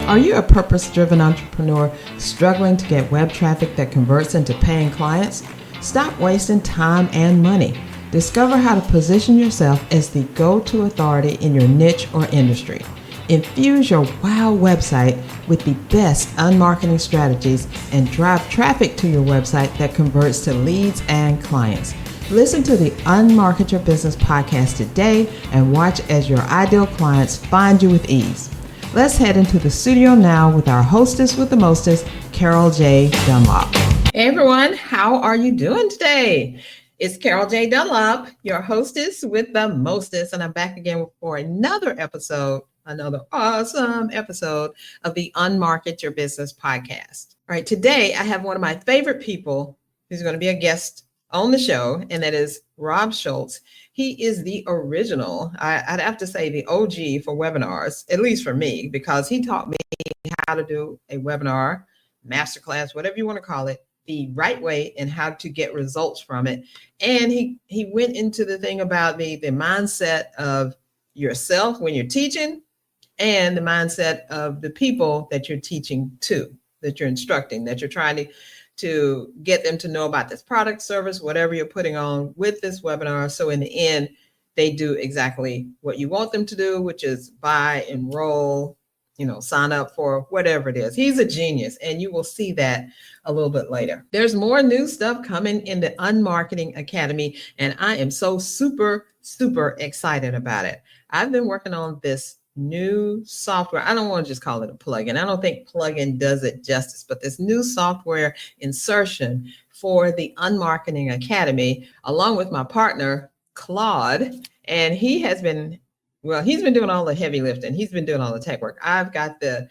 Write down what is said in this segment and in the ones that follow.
Are you a purpose-driven entrepreneur struggling to get web traffic that converts into paying clients? Stop wasting time and money. Discover how to position yourself as the go-to authority in your niche or industry. Infuse your wow website with the best unmarketing strategies and drive traffic to your website that converts to leads and clients. Listen to the Unmarket Your Business podcast today and watch as your ideal clients find you with ease. Let's head into the studio now with our hostess with the mostest, Carol J. Dunlop. Hey everyone, how are you doing today? It's Carol J. Dunlop, your hostess with the mostest, and I'm back again for another awesome episode of the Unmarket Your Business podcast. All right, today I have one of my favorite people who's going to be a guest on the show, and that is Rob Schultz. He is the original, I'd have to say the OG for webinars, at least for me, because he taught me how to do a webinar, masterclass, whatever you want to call it, the right way and how to get results from it. And he went into the thing about the mindset of yourself when you're teaching and the mindset of the people that you're teaching to, that you're instructing, that you're trying to get them to know about this product, service, whatever you're putting on with this webinar. So in the end, they do exactly what you want them to do, which is buy, enroll, sign up for whatever it is. He's a genius, and you will see that a little bit later. There's more new stuff coming in the Unmarketing Academy, and I am so super, super excited about it. I've been working on this new software. I don't want to just call it a plugin. I don't think plugin does it justice, but this new software insertion for the Unmarketing Academy, along with my partner, Claude, and he's been doing all the heavy lifting. He's been doing all the tech work. I've got the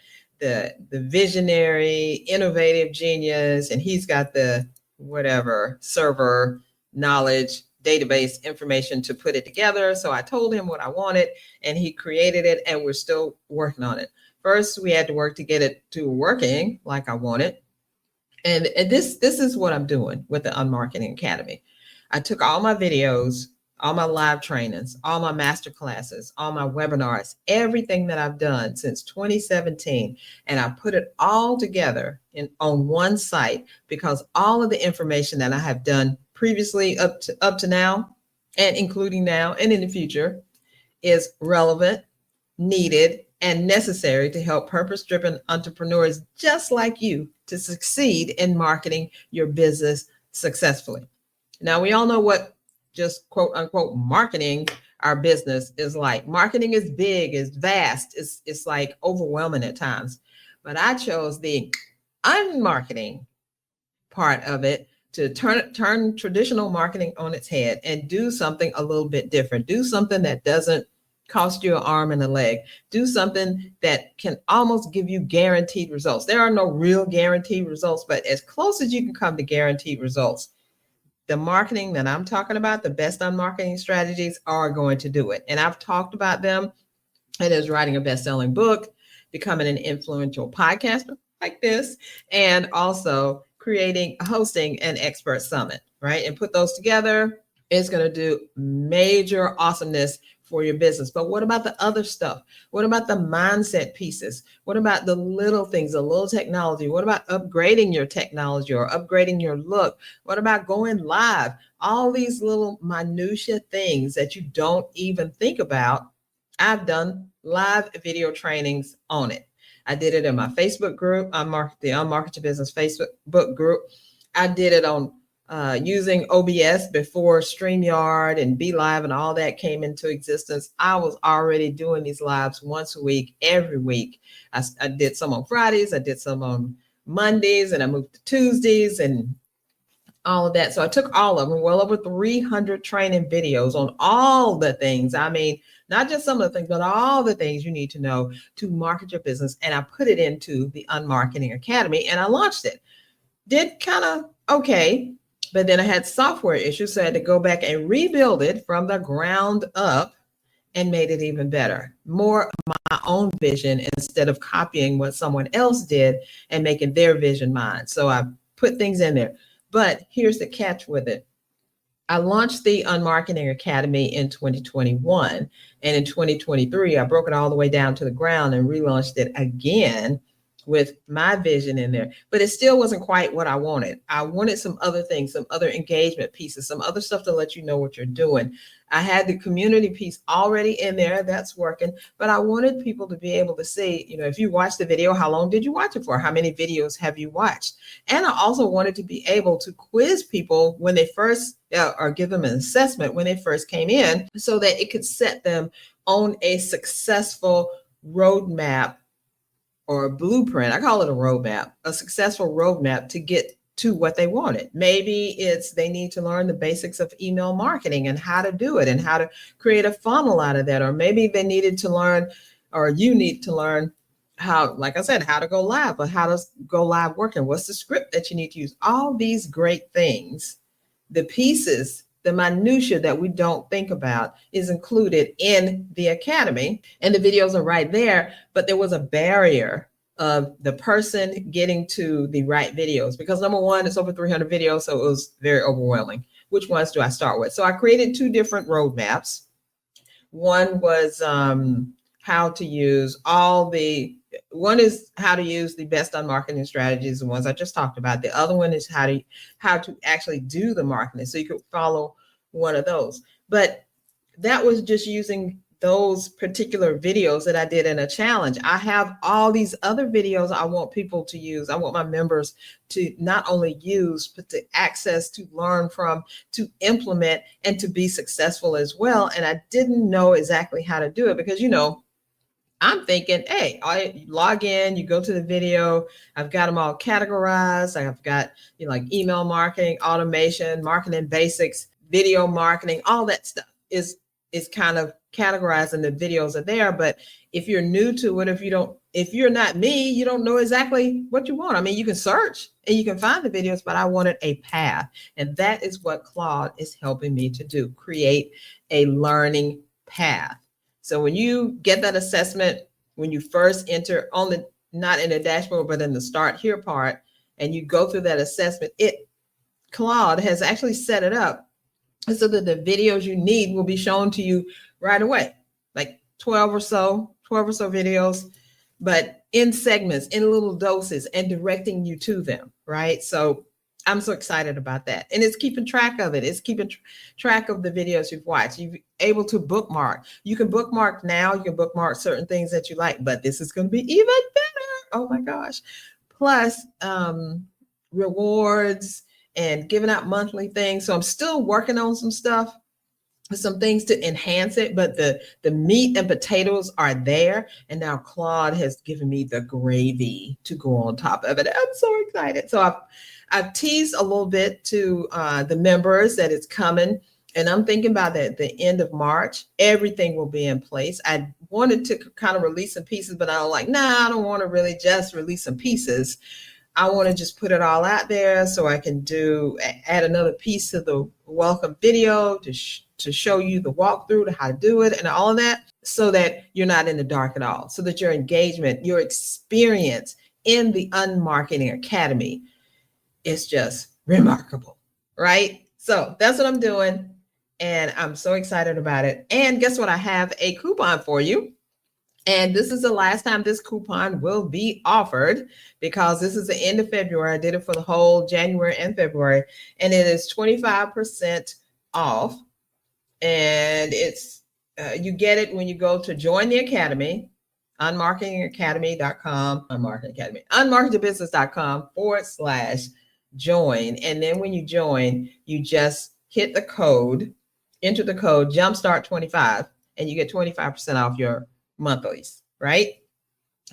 visionary, innovative genius, and he's got the whatever server knowledge, database information to put it together. So I told him what I wanted and he created it, and we're still working on it. First, we had to work to get it to working like I wanted. And this is what I'm doing with the Unmarketing Academy. I took all my videos, all my live trainings, all my master classes, all my webinars, everything that I've done since 2017, and I put it all together on one site, because all of the information that I have done previously up to now, and including now and in the future, is relevant, needed, and necessary to help purpose-driven entrepreneurs just like you to succeed in marketing your business successfully. Now, we all know what just quote unquote marketing our business is like. Marketing is big, is vast, it's like overwhelming at times. But I chose the unmarketing part of it to turn traditional marketing on its head and do something a little bit different. Do something that doesn't cost you an arm and a leg. Do something that can almost give you guaranteed results. There are no real guaranteed results, but as close as you can come to guaranteed results. The marketing that I'm talking about, the best unmarketing strategies, are going to do it. And I've talked about them. It is writing a best-selling book, becoming an influential podcaster like this, and also hosting an expert summit, right? And put those together, it's going to do major awesomeness for your business. But what about the other stuff? What about the mindset pieces? What about the little things, the little technology? What about upgrading your technology or upgrading your look? What about going live? All these little minutia things that you don't even think about. I've done live video trainings on it. I did it in my Facebook group, the Unmarket Your Business Facebook group. I did it on using OBS before StreamYard and Be Live and all that came into existence. I was already doing these lives once a week, every week. I did some on Fridays, I did some on Mondays, and I moved to Tuesdays and all of that. So I took all of them, well over 300 training videos on all the things. I mean, not just some of the things, but all the things you need to know to market your business. And I put it into the Unmarketing Academy and I launched it. Did kind of okay, but then I had software issues. So I had to go back and rebuild it from the ground up and made it even better. More my own vision instead of copying what someone else did and making their vision mine. So I put things in there. But here's the catch with it. I launched the Unmarketing Academy in 2021. And in 2023, I broke it all the way down to the ground and relaunched it again with my vision in there. But it still wasn't quite what I wanted. I wanted some other things, some other engagement pieces, some other stuff to let you know what you're doing. I had the community piece already in there. That's working. But I wanted people to be able to see, if you watch the video, how long did you watch it for? How many videos have you watched? And I also wanted to be able to quiz people when they first, or give them an assessment when they first came in, so that it could set them on a successful roadmap or a blueprint. I call it a roadmap, a successful roadmap to get to what they wanted. Maybe it's they need to learn the basics of email marketing and how to do it and how to create a funnel out of that. Or maybe they needed to learn, or you need to learn how, like I said, how to go live, but how does go live work and what's the script that you need to use? All these great things, the pieces, the minutia that we don't think about is included in the academy, and the videos are right there. But there was a barrier of the person getting to the right videos because number one, it's over 300 videos. So it was very overwhelming. Which ones do I start with? So I created two different roadmaps. One was how to use one is how to use the best on marketing strategies, the ones I just talked about. The other one is how to actually do the marketing. So you could follow one of those. But that was just using those particular videos that I did in a challenge. I have all these other videos I want people to use. I want my members to not only use, but to access, to learn from, to implement, and to be successful as well. And I didn't know exactly how to do it because, I'm thinking, hey, I log in, you go to the video. I've got them all categorized. I've got, like email marketing, automation, marketing basics, video marketing, all that stuff is kind of categorized and the videos are there. But if you're new to it, if you're not me, you don't know exactly what you want. I mean, you can search and you can find the videos, but I wanted a path. And that is what Claude is helping me to do, create a learning path. So when you get that assessment, when you first enter not in the dashboard, but in the start here part, and you go through that assessment, Claude has actually set it up so that the videos you need will be shown to you right away, like 12 or so videos, but in segments, in little doses, and directing you to them, right? So I'm so excited about that. And it's keeping track of it. It's keeping track of the videos you've watched. You're able to bookmark. You can bookmark now. You can bookmark certain things that you like, but this is going to be even better. Oh my gosh. Plus rewards and giving out monthly things. So I'm still working on some stuff, some things to enhance it, but the meat and potatoes are there. And now Claude has given me the gravy to go on top of it. I'm so excited. So I've teased a little bit to the members that it's coming. And I'm thinking about that at the end of March, everything will be in place. I wanted to kind of release some pieces, but I was like, I don't want to really just release some pieces. I want to just put it all out there so I can add another piece to the welcome video to show you the walkthrough to how to do it and all of that, so that you're not in the dark at all, so that your engagement, your experience in the Unmarketing Academy is just remarkable, right? So that's what I'm doing, and I'm so excited about it. And guess what? I have a coupon for you. And this is the last time this coupon will be offered because this is the end of February. I did it for the whole January and February, and it is 25% off. And it's you get it when you go to join the Academy, unmarketingacademy.com, unmarketingbusiness.com/join. And then when you join, you just hit the code, enter the code Jumpstart25, and you get 25% off your monthlies, right?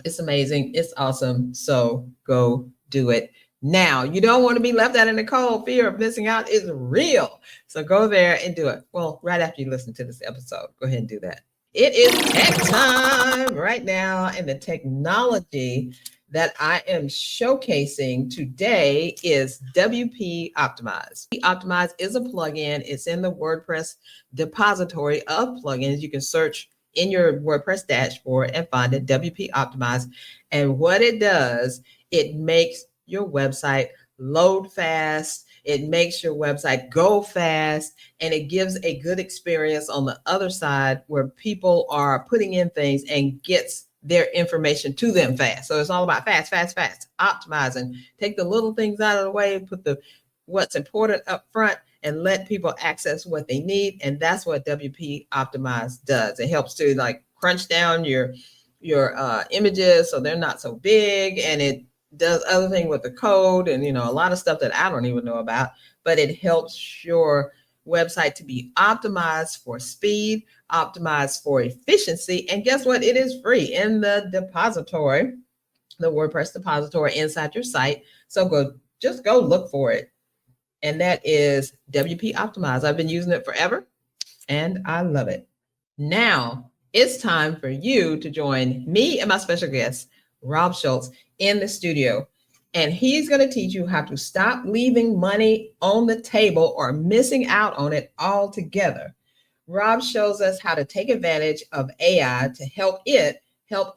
It's amazing. It's awesome. So go do it now. You don't want to be left out in the cold. Fear of missing out is real. So go there and do it. Well, right after you listen to this episode, go ahead and do that. It is tech time right now, and the technology that I am showcasing today is WP Optimize. Optimize is a plugin. It's in the WordPress depository of plugins. You can search in your WordPress dashboard and find it, WP Optimize. And what it does, it makes your website load fast. It makes your website go fast, and it gives a good experience on the other side where people are putting in things and gets their information to them fast. So it's all about fast, fast, fast, optimizing. Take the little things out of the way, put the what's important up front, and let people access what they need. And that's what WP Optimize does. It helps to like crunch down your images so they're not so big, and it does other thing with the code and a lot of stuff that I don't even know about, but it helps your website to be optimized for speed, optimized for efficiency. And guess what? It is free in the depository, the WordPress depository inside your site. So just go look for it. And that is WP Optimize. I've been using it forever and I love it. Now it's time for you to join me and my special guest, Rob Schultz, in the studio. And he's going to teach you how to stop leaving money on the table or missing out on it altogether. Rob shows us how to take advantage of AI to help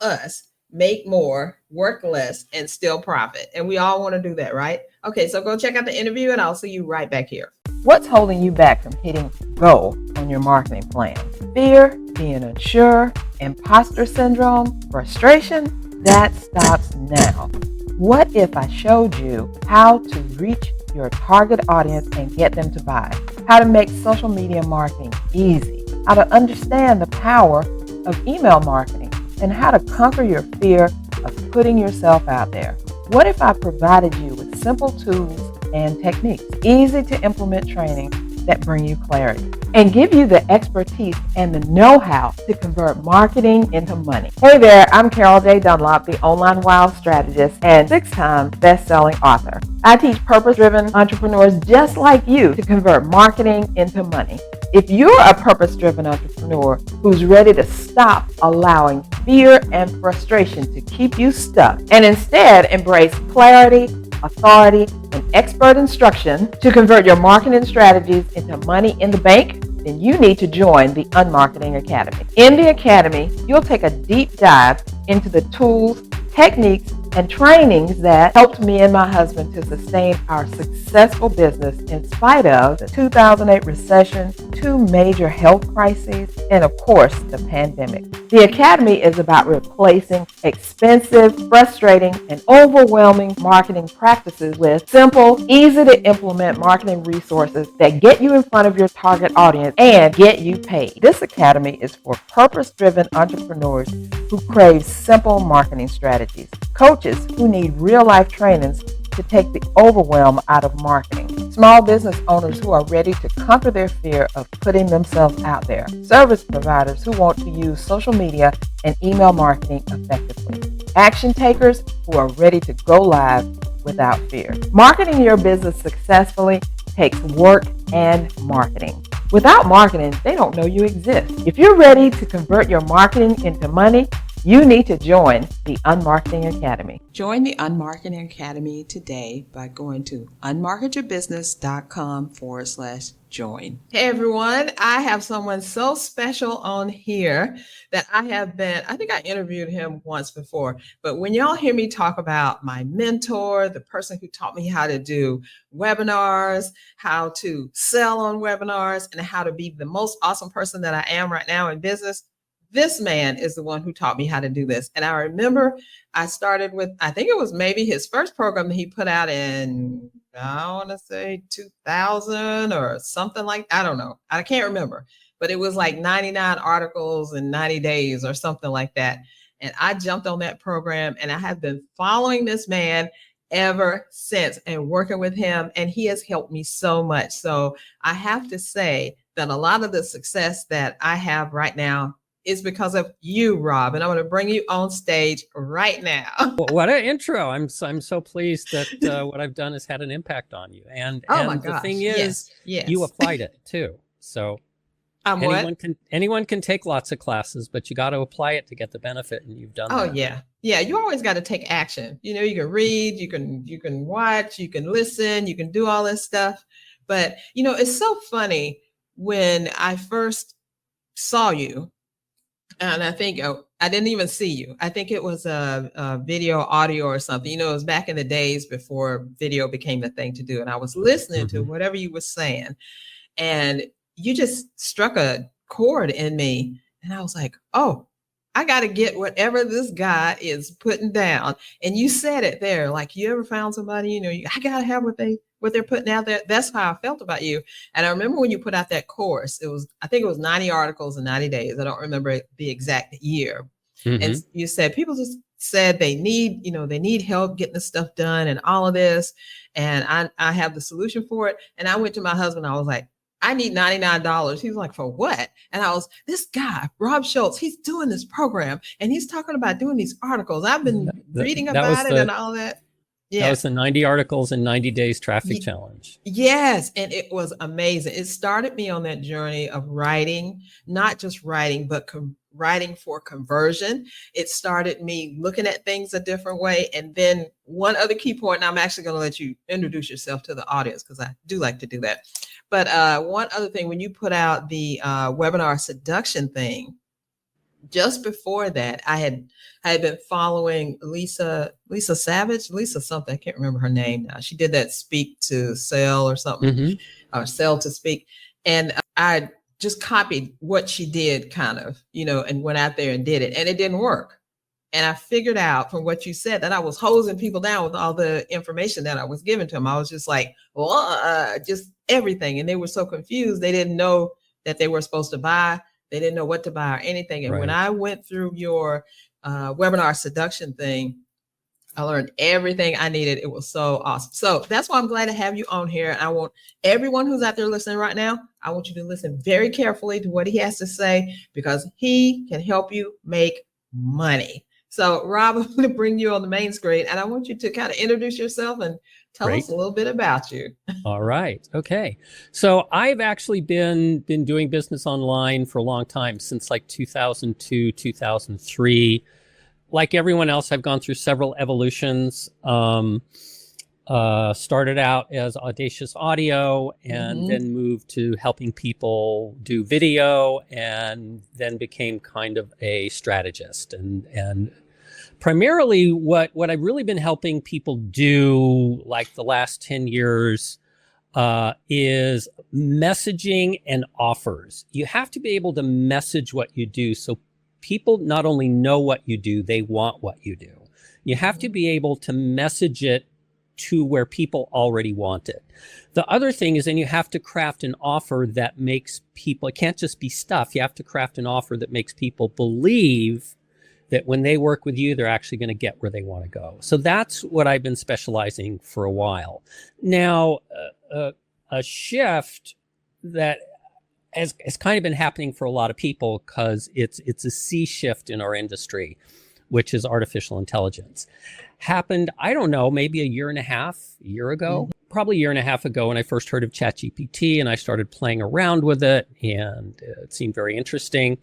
us make more, work less, and still profit. And we all want to do that, right? Okay, so go check out the interview and I'll see you right back here. What's holding you back from hitting go on your marketing plan? Fear, being unsure, imposter syndrome, frustration? That stops now. What if I showed you how to reach your target audience and get them to buy? How to make social media marketing easy? How to understand the power of email marketing? And how to conquer your fear of putting yourself out there? What if I provided you with simple tools and techniques, easy to implement training that bring you clarity, and give you the expertise and the know-how to convert marketing into money? Hey there, I'm Carol J. Dunlop, the online wild strategist and 6-time best-selling author. I teach purpose-driven entrepreneurs just like you to convert marketing into money. If you're a purpose-driven entrepreneur who's ready to stop allowing fear and frustration to keep you stuck and instead embrace clarity, authority, and expert instruction to convert your marketing strategies into money in the bank, then you need to join the Unmarketing Academy. In the Academy, you'll take a deep dive into the tools, techniques, and trainings that helped me and my husband to sustain our successful business in spite of the 2008 recession, 2 major health crises, and of course, the pandemic. The Academy is about replacing expensive, frustrating, and overwhelming marketing practices with simple, easy to implement marketing resources that get you in front of your target audience and get you paid. This Academy is for purpose-driven entrepreneurs who crave simple marketing strategies, coaches who need real-life trainings to take the overwhelm out of marketing, small business owners who are ready to conquer their fear of putting themselves out there, service providers who want to use social media and email marketing effectively, action takers who are ready to go live without fear. Marketing your business successfully takes work and marketing. Without marketing, they don't know you exist. If you're ready to convert your marketing into money, you need to join the Unmarketing Academy. Join the Unmarketing Academy today by going to unmarketyourbusiness.com/join. Hey everyone, I have someone so special on here that I think I interviewed him once before, but when y'all hear me talk about my mentor, the person who taught me how to do webinars, how to sell on webinars, and how to be the most awesome person that I am right now in business, this man is the one who taught me how to do this. And I remember I started with, I think it was maybe his first program that he put out in, I want to say 2000 or something like, I don't know. I can't remember, but it was like 99 articles in 90 days or something like that. And I jumped on that program and I have been following this man ever since and working with him. And he has helped me so much. So I have to say that a lot of the success that I have right now is because of you, Rob, and I'm going to bring you on stage right now. What an intro. I'm so pleased that what I've done has had an impact on you. And the thing is, yes. You applied it too. So anyone can take lots of classes, but you got to apply it to get the benefit, and you've done that. Yeah. Yeah, you always got to take action. You can read, you can watch, you can listen, you can do all this stuff. But, it's so funny when I first saw you. And I think I didn't even see you. I think it was a video, audio or something. It was back in the days before video became the thing to do. And I was listening to whatever you were saying. And you just struck a chord in me. And I was like, oh, I got to get whatever this guy is putting down. And you said it there. Like, you ever found somebody, I got to have what they're putting out there. That's how I felt about you. And I remember when you put out that course, I think it was 90 articles in 90 days. I don't remember the exact year. And you said people just said they need help getting this stuff done and all of this. And I have the solution for it. And I went to my husband. I was like, I need $99. He was like, for what? And this guy, Rob Schultz, he's doing this program and he's talking about doing these articles. I've been reading about it and all that. Yeah. That was the 90 articles in 90 days traffic challenge. Yes. And it was amazing. It started me on that journey of writing, not just writing, but writing for conversion. It started me looking at things a different way. And then one other key point, and I'm actually going to let you introduce yourself to the audience because I do like to do that. But one other thing, when you put out the webinar seduction thing, just before that, I had been following Lisa Savage, Lisa something, I can't remember her name now. She did that Speak to Sell or something, or Sell to Speak. And I just copied what she did kind of, and went out there and did it. And it didn't work. And I figured out from what you said that I was hosing people down with all the information that I was giving to them. I was just like, just everything. And they were so confused. They didn't know that they were supposed to buy. They didn't know what to buy or anything. And when I went through your webinar seduction thing, I learned everything I needed. It was so awesome. So that's why I'm glad to have you on here. And I want everyone who's out there listening right now, I want you to listen very carefully to what he has to say, because he can help you make money. So Rob, I'm going to bring you on the main screen and I want you to kind of introduce yourself and tell us a little bit about you. All right. Okay. So I've actually been doing business online for a long time, since like 2002, 2003. Like everyone else, I've gone through several evolutions. Started out as Audacious Audio and then moved to helping people do video, and then became kind of a strategist. And primarily what I've really been helping people do, like the last 10 years, is messaging and offers. You have to be able to message what you do so people not only know what you do, they want what you do. You have to be able to message it to where people already want it. The other thing is, then you have to craft an offer that makes people, it can't just be stuff. You have to craft an offer that makes people believe that when they work with you, they're actually going to get where they want to go. So that's what I've been specializing for a while. Now, a shift that has kind of been happening for a lot of people, because it's a sea shift in our industry, which is artificial intelligence. Happened, I don't know, maybe a year ago, probably a year and a half ago, when I first heard of ChatGPT, and I started playing around with it, and it seemed very interesting.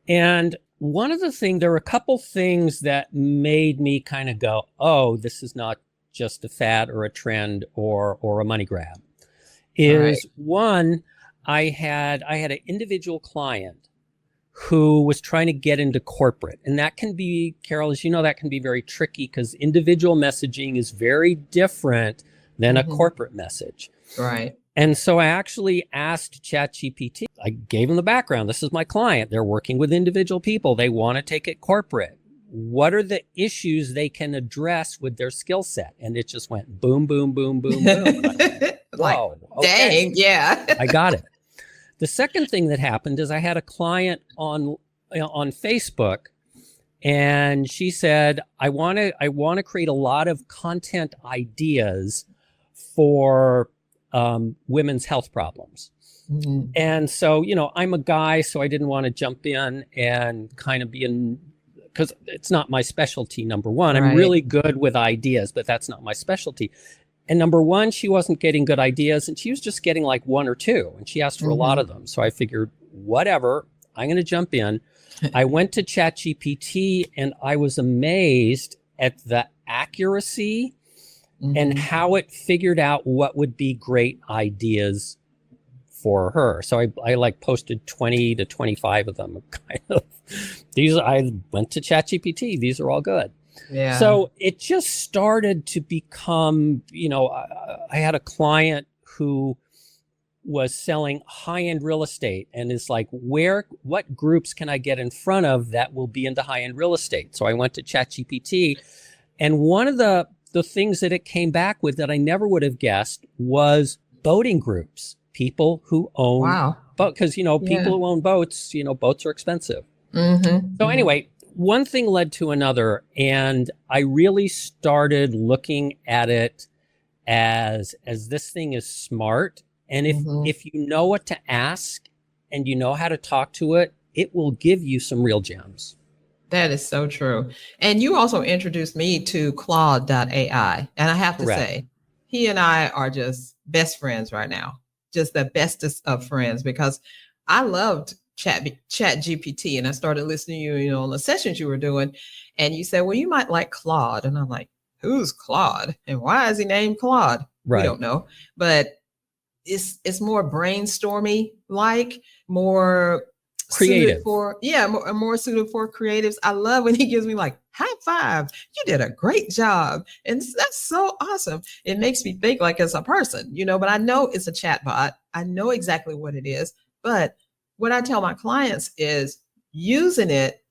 And there were a couple things that made me kind of go, oh, this is not just a fad or a trend or a money grab. One, I had an individual client who was trying to get into corporate. And that can be, Carol, as you know, that can be very tricky, because individual messaging is very different than a corporate message. Right. And so I actually asked ChatGPT, I gave him the background. This is my client. They're working with individual people. They want to take it corporate. What are the issues they can address with their skill set? And it just went boom, boom, boom, boom, boom. Whoa, okay. Dang, yeah. I got it. The second thing that happened is I had a client on Facebook, and she said, I want to create a lot of content ideas for women's health problems. And so, I'm a guy, so I didn't want to jump in and kind of be because it's not my specialty, number one. I'm really good with ideas, but that's not my specialty. And number one, she wasn't getting good ideas, and she was just getting like one or two, and she asked for a lot of them. So I figured, whatever, I'm going to jump in. I went to ChatGPT, and I was amazed at the accuracy and how it figured out what would be great ideas for her. So I like posted 20 to 25 of them. Kind of I went to ChatGPT. These are all good. Yeah. So it just started to become, I had a client who was selling high-end real estate and is like, what groups can I get in front of that will be into high-end real estate? So I went to ChatGPT, and one of the things that it came back with that I never would have guessed was boating groups, people who own boat, because people who own boats, boats are expensive. Mm-hmm. So anyway, one thing led to another, and I really started looking at it as this thing is smart. And if you know what to ask and you know how to talk to it, it will give you some real gems. That is so true. And you also introduced me to Claude.ai. And I have to say, he and I are just best friends right now, just the bestest of friends, because I loved Chat GPT, and I started listening to you, on the sessions you were doing. And you said, well, you might like Claude. And I'm like, who's Claude? And why is he named Claude? Right. We don't know. But it's more brainstormy, like more creative more suited for creatives. I love when he gives me like high five. You did a great job. And that's so awesome. It makes me think like it's a person, but I know it's a chat bot. I know exactly what it is. But what I tell my clients is using it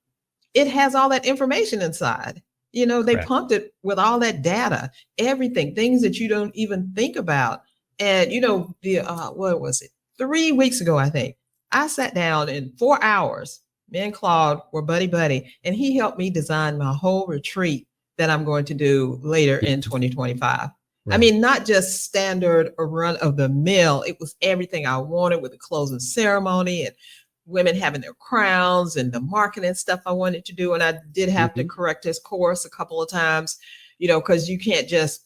has all that information inside. They pumped it with all that data, everything, things that you don't even think about. And, what was it? 3 weeks ago, I think, I sat down in 4 hours. Me and Claude were buddy, and he helped me design my whole retreat that I'm going to do later in 2025. Right. I mean, not just standard or run of the mill. It was everything I wanted, with the closing ceremony and women having their crowns and the marketing stuff I wanted to do. And I did have to correct his course a couple of times, because you can't just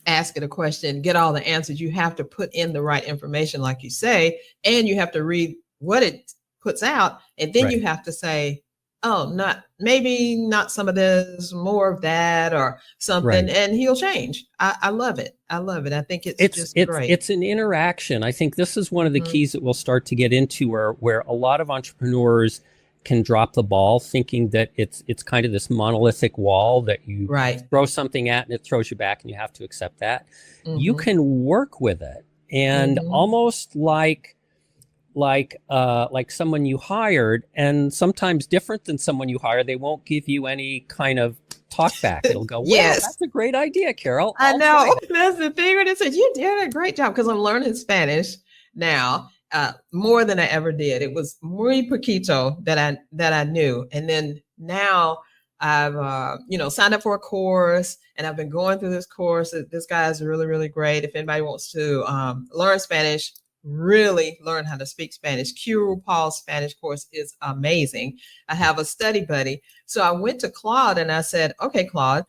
ask it a question, get all the answers. You have to put in the right information, like you say, and you have to read what it puts out. And then you have to say, oh, maybe not some of this, more of that or something. And he'll change. I love it. I think it's just great. It's an interaction. I think this is one of the keys that we'll start to get into, where a lot of entrepreneurs can drop the ball thinking that it's kind of this monolithic wall that you throw something at and it throws you back and you have to accept that. You can work with it, and almost like someone you hired, and sometimes different than someone you hire, they won't give you any kind of talk back. It'll go, well, that's a great idea, Carol. I know. That's the thing. When it says, you did a great job, because I'm learning Spanish now. More than I ever did. It was muy poquito that I knew. And then now I've, signed up for a course, and I've been going through this course. This guy is really, really great. If anybody wants to learn Spanish, really learn how to speak Spanish, Q Paul's Spanish course is amazing. I have a study buddy. So I went to Claude and I said, okay, Claude,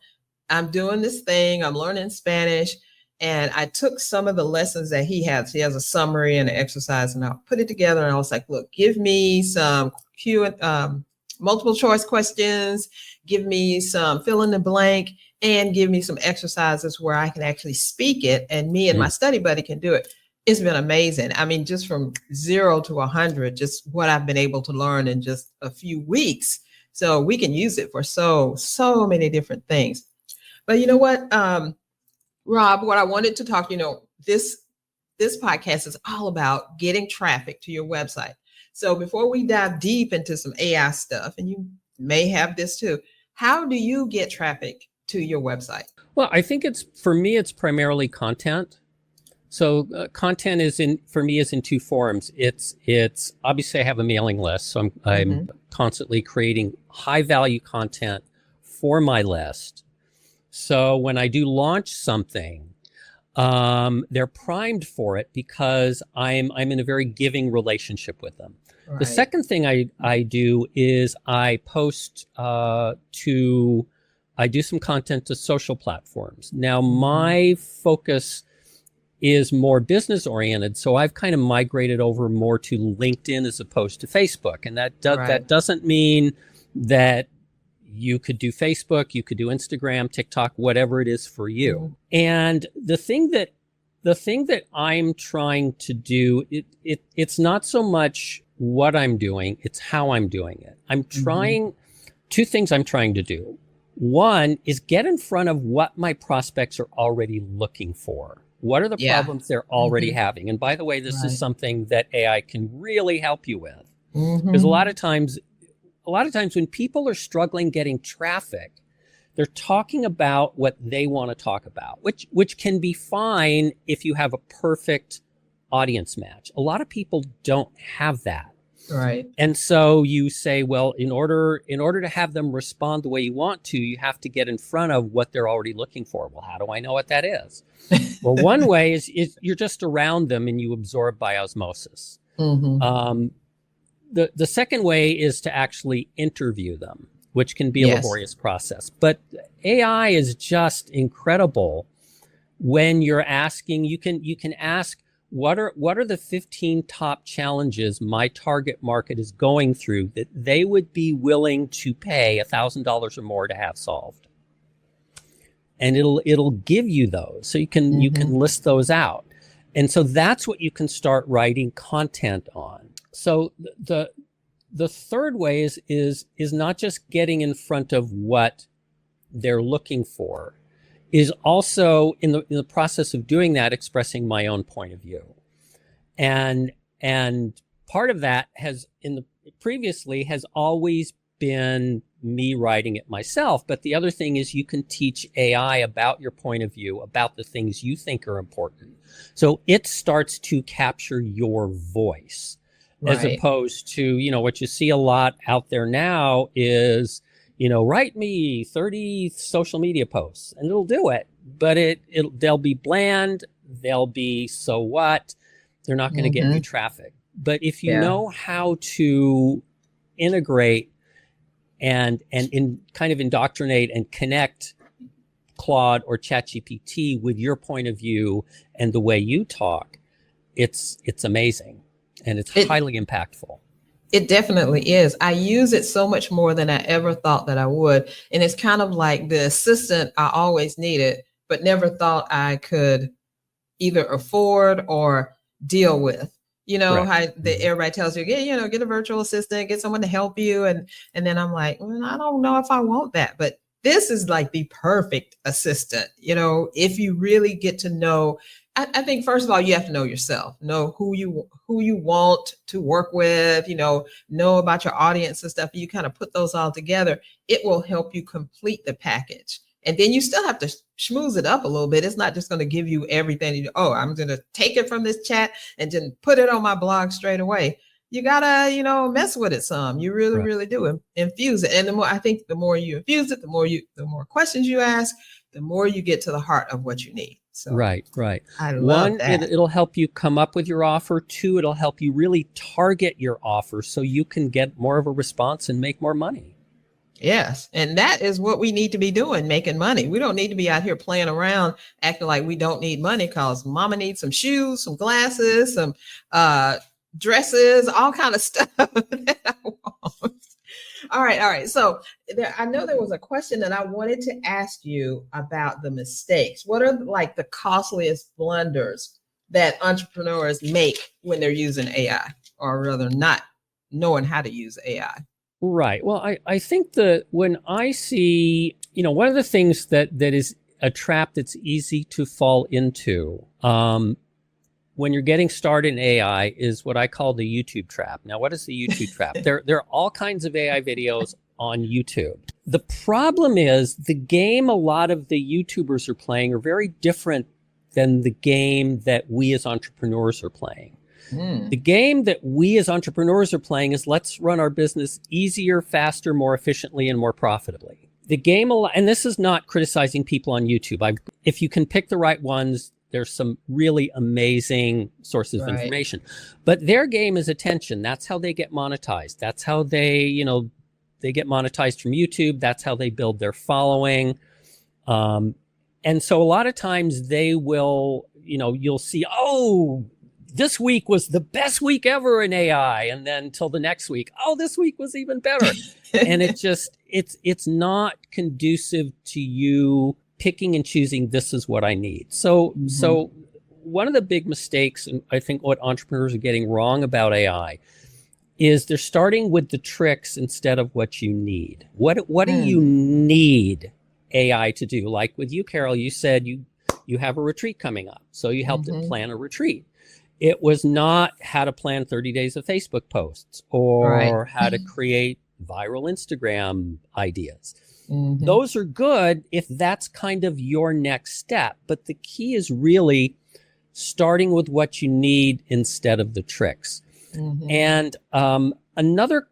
I'm doing this thing. I'm learning Spanish. And I took some of the lessons that he has. He has a summary and an exercise, and I'll put it together. And I was like, look, give me some multiple choice questions, give me some fill in the blank, and give me some exercises where I can actually speak it. And me and my study buddy can do it. It's been amazing. I mean, just from 0 to 100, just what I've been able to learn in just a few weeks. So we can use it for so many different things. But you know what? Rob, what I wanted to talk, this podcast is all about getting traffic to your website. So before we dive deep into some AI stuff, and you may have this too, how do you get traffic to your website? Well, I think for me, it's primarily content. So content is in two forms. It's obviously I have a mailing list, so I'm constantly creating high value content for my list. So when I do launch something, they're primed for it because I'm in a very giving relationship with them. Right. The second thing I do is I post I do some content to social platforms. Now my focus is more business oriented, so I've kind of migrated over more to LinkedIn as opposed to Facebook, and that doesn't mean that you could do Facebook, you could do Instagram, TikTok, whatever it is for you. And the thing that the thing that I'm trying to do, it's not so much what I'm doing, it's how I'm doing it. I'm trying, two things I'm trying to do. One is get in front of what my prospects are already looking for. What are the problems they're already having? And by the way, this is something that AI can really help you with. Because a lot of times when people are struggling getting traffic, they're talking about what they want to talk about, which can be fine if you have a perfect audience match. A lot of people don't have that. Right. And so you say, well, in order to have them respond the way you want to, you have to get in front of what they're already looking for. Well, how do I know what that is? Well, one way is you're just around them and you absorb by osmosis. The second way is to actually interview them, which can be a laborious process. But AI is just incredible when you're asking, you can ask, what are the 15 top challenges my target market is going through that they would be willing to pay $1,000 or more to have solved? And it'll give you those. So you can list those out. And so that's what you can start writing content on. So the third way is not just getting in front of what they're looking for, is also in the process of doing that, expressing my own point of view. And part of that previously has always been me writing it myself. But the other thing is you can teach AI about your point of view, about the things you think are important. So it starts to capture your voice. Right. As opposed to, what you see a lot out there now is, write me 30 social media posts, and it'll do it, but they'll be bland. They'll be, so what? They're not going to get any traffic. But if you know how to integrate and kind of indoctrinate and connect Claude or ChatGPT with your point of view and the way you talk, it's amazing. And it's highly impactful. It definitely is. I use it so much more than I ever thought that I would. And it's kind of like the assistant I always needed, but never thought I could either afford or deal with. How everybody tells you, get a virtual assistant, get someone to help you. And then I'm like, well, I don't know if I want that. But this is like the perfect assistant, if you really get to know. I think, first of all, you have to know yourself, know who you want to work with, know about your audience and stuff. You kind of put those all together. It will help you complete the package. And then you still have to schmooze it up a little bit. It's not just going to give you everything. I'm going to take it from this chat and then put it on my blog straight away. You got to, mess with it some. You really, really do infuse it. And the more you infuse it, the more questions you ask, the more you get to the heart of what you need. So right. I love that. It'll help you come up with your offer. Two, it'll help you really target your offer so you can get more of a response and make more money. Yes. And that is what we need to be doing, making money. We don't need to be out here playing around, acting like we don't need money, because mama needs some shoes, some glasses, some dresses, all kind of stuff that I want. All right. So I know there was a question that I wanted to ask you about the mistakes. What are like the costliest blunders that entrepreneurs make when they're using AI, or rather not knowing how to use AI? Right. Well, I think that when I see, one of the things that is a trap that's easy to fall into when you're getting started in AI is what I call the YouTube trap. Now, what is the YouTube trap? There are all kinds of AI videos on YouTube. The problem is the game a lot of the YouTubers are playing are very different than the game that we as entrepreneurs are playing. The game that we as entrepreneurs are playing is let's run our business easier, faster, more efficiently, and more profitably. The game, and this is not criticizing people on YouTube. If you can pick the right ones, there's some really amazing sources of information. But their game is attention. That's how they get monetized. That's how they get monetized from YouTube. That's how they build their following. And so a lot of times they will, you'll see, this week was the best week ever in AI. And then till the next week, this week was even better. And it's not conducive to you picking and choosing, this is what I need. So one of the big mistakes, and I think what entrepreneurs are getting wrong about AI, is they're starting with the tricks instead of what you need. What do you need AI to do? Like with you, Carol, you said you have a retreat coming up, so you helped it plan a retreat. It was not how to plan 30 days of Facebook posts or how to create viral Instagram ideas. Those are good if that's kind of your next step. But the key is really starting with what you need instead of the tricks. And another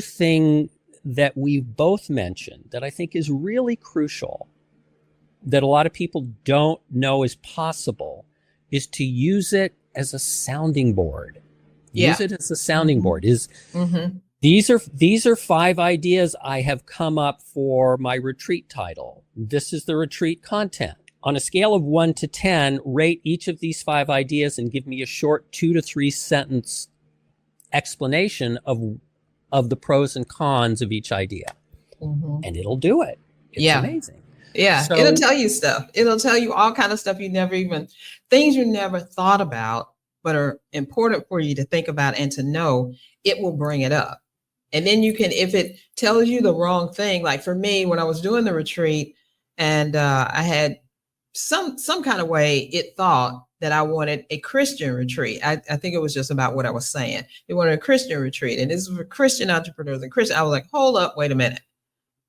thing that we've both mentioned that I think is really crucial, that a lot of people don't know is possible, is to use it as a sounding board. Use it as a sounding board. These are 5 ideas I have come up for my retreat title. This is the retreat content. On a scale of 1 to 10, rate each of these 5 ideas and give me a short 2 to 3 sentence explanation of the pros and cons of each idea. And it'll do it. It's amazing. Yeah, so, it'll tell you stuff. It'll tell you all kind of stuff things you never thought about, but are important for you to think about and to know. It will bring it up. And then you can, if it tells you the wrong thing, like for me, when I was doing the retreat and I had some kind of way it thought that I wanted a Christian retreat. I think it was just about what I was saying. They wanted a Christian retreat. And this was for Christian entrepreneurs and Christian. I was like, hold up, wait a minute.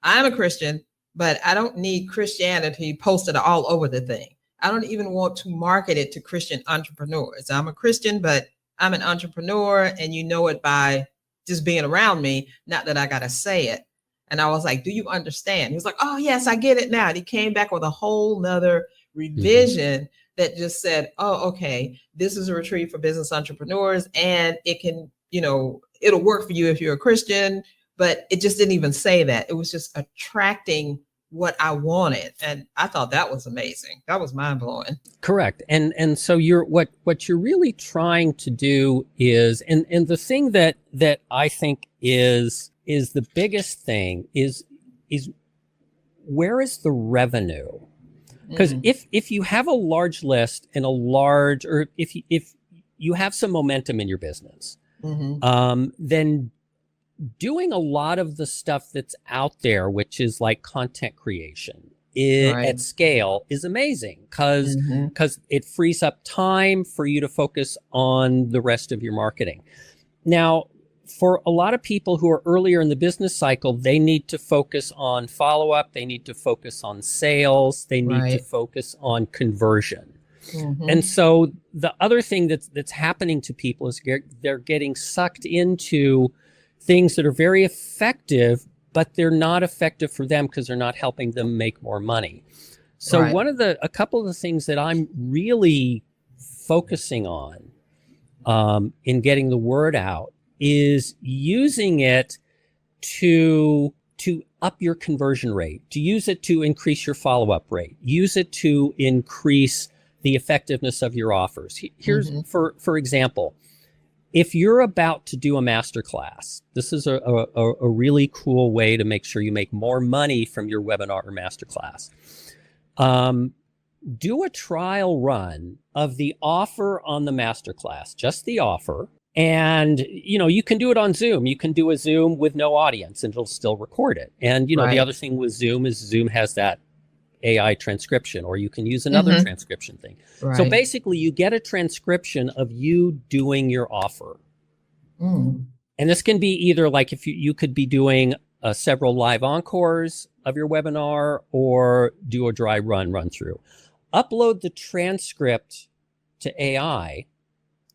I'm a Christian, but I don't need Christianity posted all over the thing. I don't even want to market it to Christian entrepreneurs. I'm a Christian, but I'm an entrepreneur, and you know it by just being around me, not that I got to say it. And I was like, do you understand? He was like, oh, yes, I get it now. And he came back with a whole nother revision that just said, oh, okay, this is a retreat for business entrepreneurs, and it can, it'll work for you if you're a Christian, but it just didn't even say that. It was just attracting what I wanted. And I thought that was amazing. That was mind blowing. Correct. And so what you're really trying to do is, and the thing that I think is the biggest thing is where is the revenue? Because if you have a large list and or if you have some momentum in your business, then doing a lot of the stuff that's out there, which is like content creation at scale, is amazing because it frees up time for you to focus on the rest of your marketing. Now, for a lot of people who are earlier in the business cycle, they need to focus on follow-up. They need to focus on sales. They need to focus on conversion. And so the other thing that's happening to people is they're getting sucked into things that are very effective, but they're not effective for them because they're not helping them make more money. So a couple of the things that I'm really focusing on in getting the word out is using it to up your conversion rate, to use it to increase your follow-up rate, use it to increase the effectiveness of your offers. Here's, for example, if you're about to do a masterclass, this is a really cool way to make sure you make more money from your webinar or masterclass. Do a trial run of the offer on the masterclass, just the offer. And, you can do it on Zoom. You can do a Zoom with no audience and it'll still record it. And, the other thing with Zoom is Zoom has that AI transcription, or you can use another transcription thing. So basically you get a transcription of you doing your offer. And this can be either like if you could be doing several live encores of your webinar, or do a dry run through. Upload the transcript to AI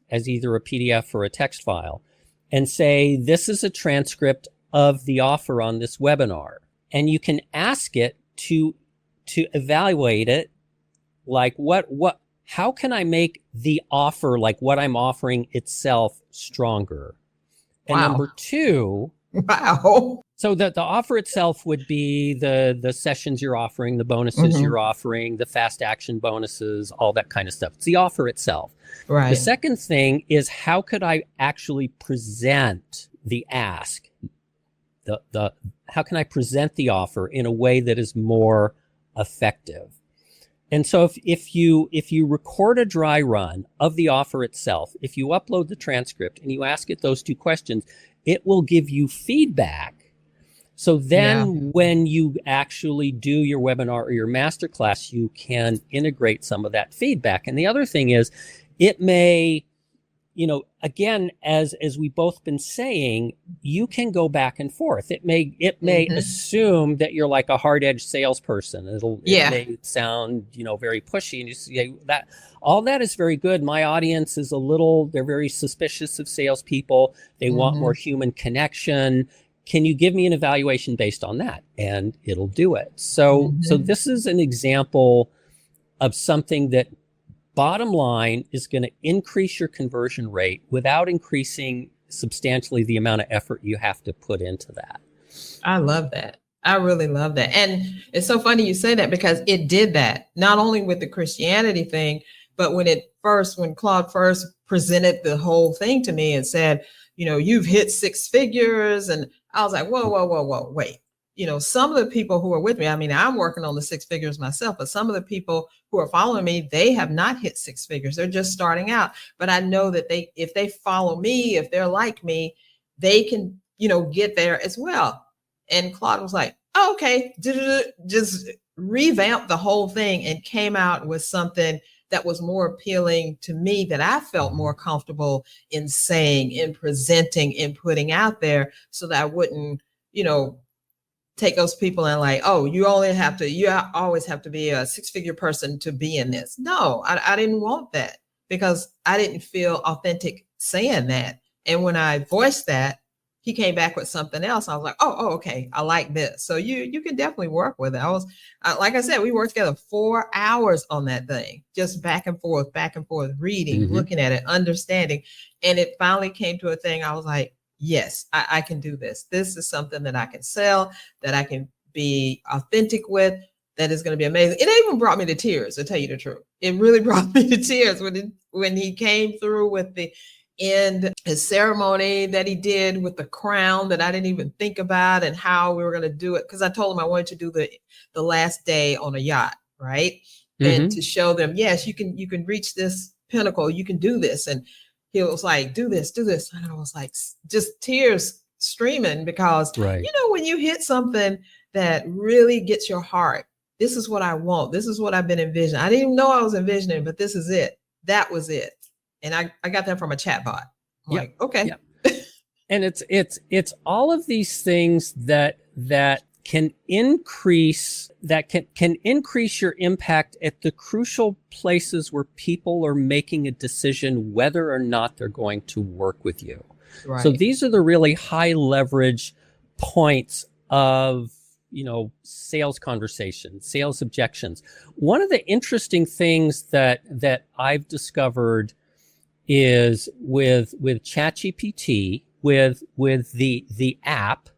as either a PDF or a text file, and say, this is a transcript of the offer on this webinar. And you can ask it to evaluate it, like how can I make the offer, like what I'm offering itself, stronger? And number 2, so that the offer itself would be the sessions you're offering, the bonuses you're offering, the fast action bonuses, all that kind of stuff. It's the offer itself. The second thing is, how could I actually present the ask? How can I present the offer in a way that is more effective? And so if you record a dry run of the offer itself, if you upload the transcript and you ask it those two questions, it will give you feedback. So then when you actually do your webinar or your masterclass, you can integrate some of that feedback. And the other thing is, it may, again, as we both been saying, you can go back and forth. It may assume that you're like a hard-edged salesperson. It may sound, very pushy, and you say that all that is very good. My audience is they're very suspicious of salespeople. They want more human connection. Can you give me an evaluation based on that? And it'll do it. So this is an example of something that, bottom line, is going to increase your conversion rate without increasing substantially the amount of effort you have to put into that. I love that. I really love that. And it's so funny you say that, because it did that, not only with the Christianity thing, but when Claude first presented the whole thing to me and said, you've hit 6 figures. And I was like, whoa, wait. Some of the people who are with me, I'm working on the 6 figures myself, but some of the people who are following me, they have not hit 6 figures. They're just starting out. But I know that if they follow me, if they're like me, they can, get there as well. And Claude was like, oh, okay, just revamp the whole thing and came out with something that was more appealing to me, that I felt more comfortable in saying, in presenting, in putting out there, so that I wouldn't, take those people and like, oh, you always have to be a 6-figure person to be in this. No, I didn't want that, because I didn't feel authentic saying that. And when I voiced that, he came back with something else. I was like, oh, okay, I like this. So you can definitely work with it. Like I said, we worked together 4 hours on that thing, just back and forth, reading, looking at it, understanding. And it finally came to a thing. I was like, yes, I can do this. This is something that I can sell, that I can be authentic with, that is going to be amazing. It even brought me to tears, to tell you the truth. It really brought me to tears when he came through with his ceremony that he did with the crown that I didn't even think about, and how we were going to do it. Because I told him I wanted to do the last day on a yacht, right? And to show them, yes, you can reach this pinnacle, you can do this. And he was like, do this. And I was like, just tears streaming, because, when you hit something that really gets your heart, this is what I want. This is what I've been envisioning. I didn't even know I was envisioning, but this is it. That was it. And I got that from a chat bot. I'm like, okay. And it's all of these things that can increase your impact at the crucial places where people are making a decision whether or not they're going to work with you. Right. So these are the really high leverage points of, sales conversations, sales objections. One of the interesting things that I've discovered is with ChatGPT, with the app,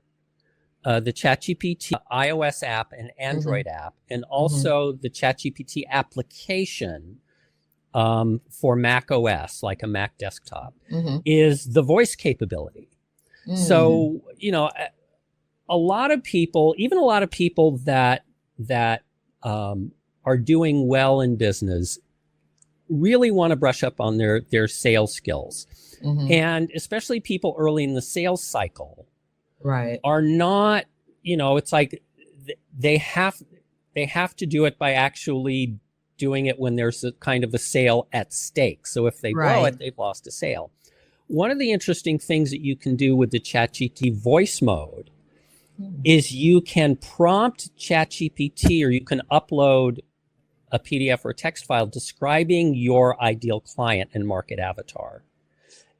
the ChatGPT iOS app and Android app, and also the ChatGPT application for Mac OS, like a Mac desktop, is the voice capability. So, a lot of people that are doing well in business really want to brush up on their sales skills. And especially people early in the sales cycle are not, it's like they have to do it by actually doing it when there's a kind of a sale at stake. So if they blow it, they've lost a sale. One of the interesting things that you can do with the ChatGPT voice mode is you can prompt ChatGPT, or you can upload a PDF or a text file describing your ideal client and market avatar.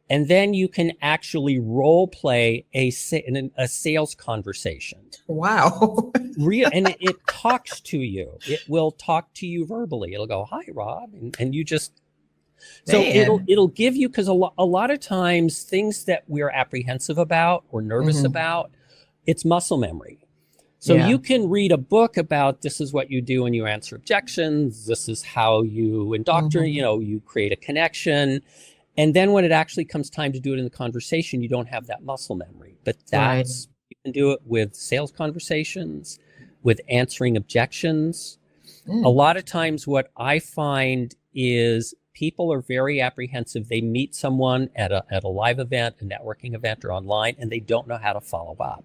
And then you can actually role play a sales conversation. Wow. And it talks to you. It will talk to you verbally. It'll go, hi, Rob. And you just, so it'll give you, because a lot of times things that we're apprehensive about or nervous about, it's muscle memory. So you can read a book about, this is what you do when you answer objections. This is how you indoctrinate, you create a connection. And then when it actually comes time to do it in the conversation, you don't have that muscle memory. But you can do it with sales conversations, with answering objections. A lot of times what I find is people are very apprehensive. They meet someone at a live event, a networking event, or online, and they don't know how to follow up.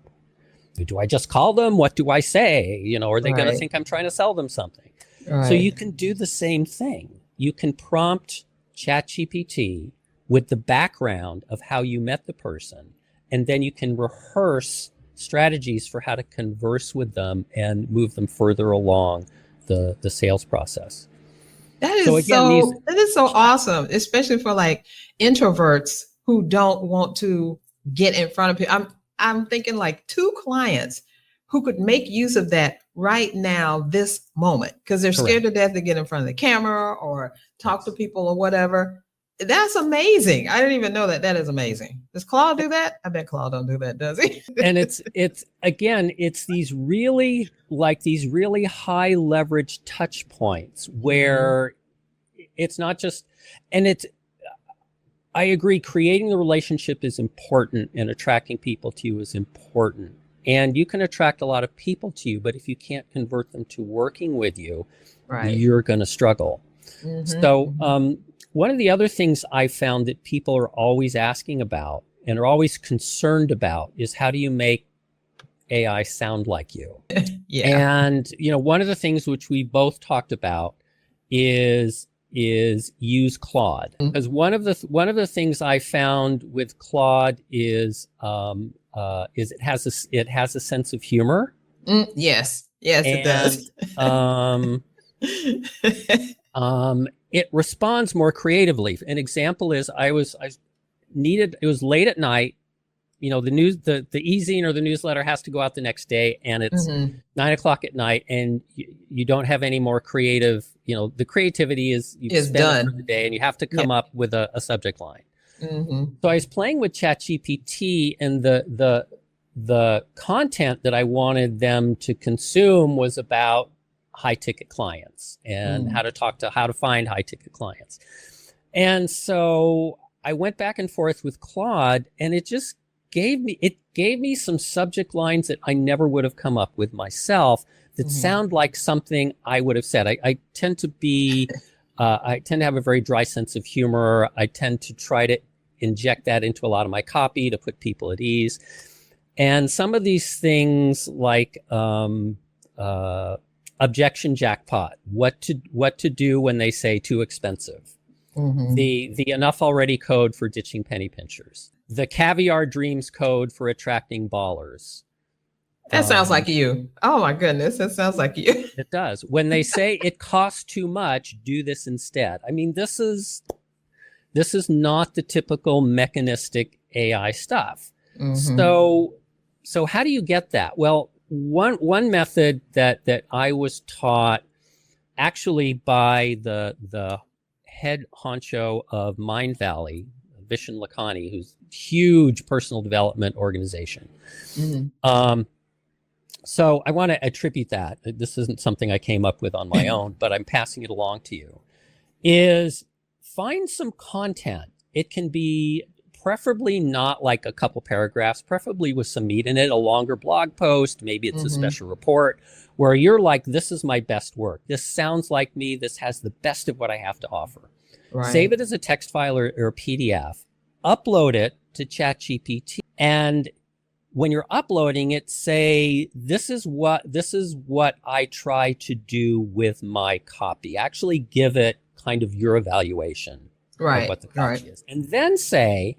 Do I just call them? What do I say? Are they going to think I'm trying to sell them something? Right. So you can do the same thing. You can prompt ChatGPT with the background of how you met the person, and then you can rehearse strategies for how to converse with them and move them further along the sales process. That is so awesome, especially for like introverts who don't want to get in front of people. I'm thinking like 2 clients who could make use of that right now, this moment, because they're scared to death to get in front of the camera or talk to people or whatever. That's amazing. I didn't even know that. That is amazing. Does Claude do that? I bet Claude don't do that, does he? And it's these really high leverage touch points where it's not just, and I agree, creating the relationship is important and attracting people to you is important. And you can attract a lot of people to you, but if you can't convert them to working with you, you're going to struggle. So one of the other things I found that people are always asking about and are always concerned about is, how do you make AI sound like you? And, one of the things which we both talked about is use Claude. Because one of the things I found with Claude is it has a sense of humor. Yes, it does. It responds more creatively. An example is it was late at night. The e-zine or the newsletter has to go out the next day, and it's 9:00 at night, and you don't have any more creative. The creativity is done for the day, and you have to come up with a subject line. So I was playing with ChatGPT, and the content that I wanted them to consume was about high ticket clients and how to find high ticket clients. And so I went back and forth with Claude, and it just gave me some subject lines that I never would have come up with myself that sound like something I would have said. I tend to have a very dry sense of humor. I tend to try to inject that into a lot of my copy to put people at ease. And some of these things like objection jackpot, what to do when they say too expensive, the enough already code for ditching penny pinchers, the caviar dreams code for attracting ballers. That sounds like you. Oh my goodness, that sounds like you. It does. When they say it costs too much, do this instead. I mean, this is not the typical mechanistic AI stuff. So how do you get that? Well, one method that I was taught actually by the head honcho of Mind Valley, Vishen Lakhani, who's a huge personal development organization. So I want to attribute that. This isn't something I came up with on my own, but I'm passing it along to you. Is find some content. It can be preferably not like a couple paragraphs, preferably with some meat in it, a longer blog post. Maybe it's a special report where you're like, this is my best work. This sounds like me. This has the best of what I have to offer. Save it as a text file or a PDF, upload it to ChatGPT. And when you're uploading it, say, this is what I try to do with my copy. Actually give it kind of your evaluation of what the copy is. And then say,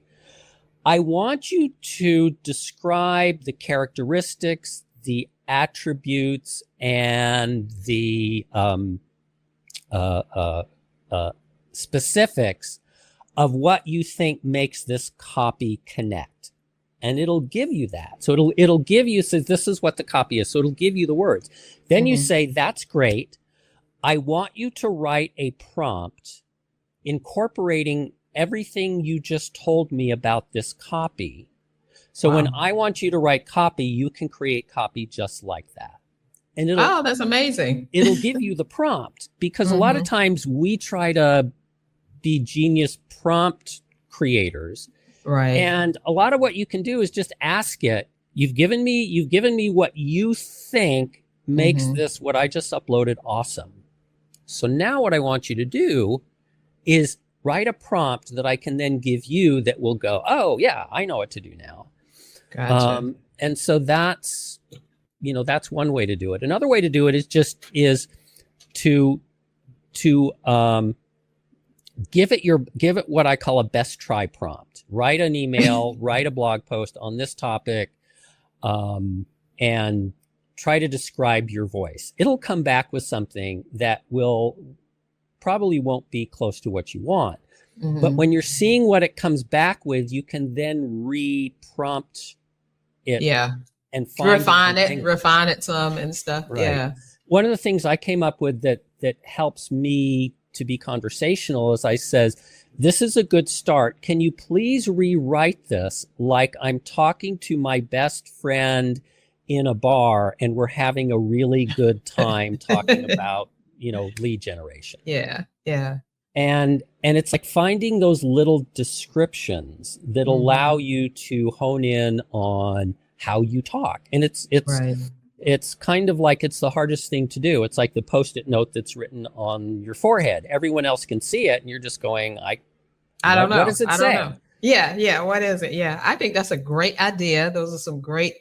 I want you to describe the characteristics, the attributes, and the specifics of what you think makes this copy connect. And it'll give you that. So it'll give you, so this is what the copy is. So it'll give you the words. Then you say, that's great. I want you to write a prompt incorporating everything you just told me about this copy. So when I want you to write copy, you can create copy just like that. And that's amazing. It'll give you the prompt, because a lot of times we try to be genius prompt creators. And a lot of what you can do is just ask it. You've given me what you think makes this, what I just uploaded, awesome. So now what I want you to do is write a prompt that I can then give you that will go, oh yeah, I know what to do now. Gotcha. And so that's one way to do it. Another way to do it is to give it what I call a best try prompt. Write an email, write a blog post on this topic, and try to describe your voice. It'll come back with something that probably won't be close to what you want. Mm-hmm. But when you're seeing what it comes back with, you can then re-prompt it. Yeah. And refine it some and stuff. Right. Yeah. One of the things I came up with that helps me to be conversational is I says, this is a good start. Can you please rewrite this like I'm talking to my best friend in a bar and we're having a really good time talking about, lead generation. Yeah. Yeah. And it's like finding those little descriptions that allow you to hone in on how you talk. And it's right. It's kind of like it's the hardest thing to do. It's like the Post-it note that's written on your forehead. Everyone else can see it, and you're just going, I don't know. What does it say? Don't know. Yeah. What is it? Yeah. I think that's a great idea. Those are some great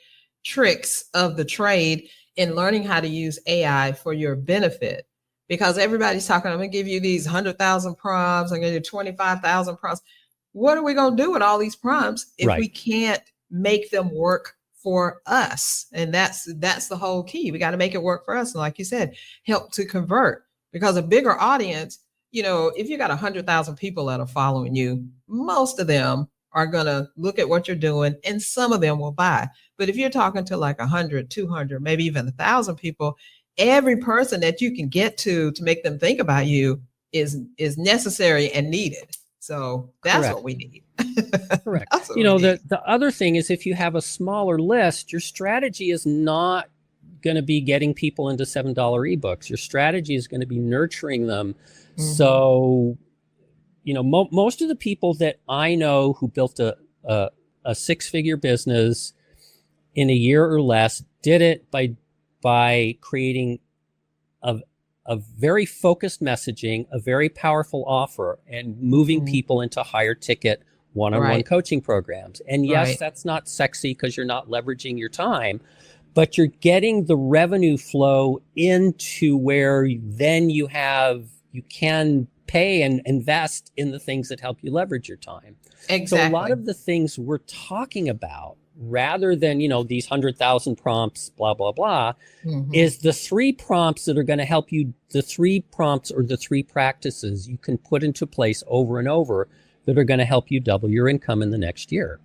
tricks of the trade in learning how to use AI for your benefit. Because everybody's talking, I'm going to give you these 100,000 prompts. I'm going to do 25,000 prompts. What are we going to do with all these prompts if we can't make them work for us? And that's the whole key. We got to make it work for us. And like you said, help to convert, because a bigger audience, if you got 100,000 people that are following you, most of them are going to look at what you're doing and some of them will buy. But if you're talking to like 100, 200, maybe even 1,000 people, every person that you can get to make them think about you is necessary and needed. So that's Correct. What we need. Correct. The other thing is, if you have a smaller list, your strategy is not going to be getting people into $7 ebooks. Your strategy is going to be nurturing them. Mm-hmm. So, most of the people that I know who built a 6-figure business in a year or less did it by creating a very focused messaging, a very powerful offer, and moving people into higher ticket one-on-one coaching programs. And yes, that's not sexy because you're not leveraging your time, but you're getting the revenue flow into where then you can pay and invest in the things that help you leverage your time. Exactly. So a lot of the things we're talking about, rather than, these 100,000 prompts, blah, blah, blah, is the 3 prompts that are going to help you, the 3 prompts or the 3 practices you can put into place over and over that are going to help you double your income in the next year.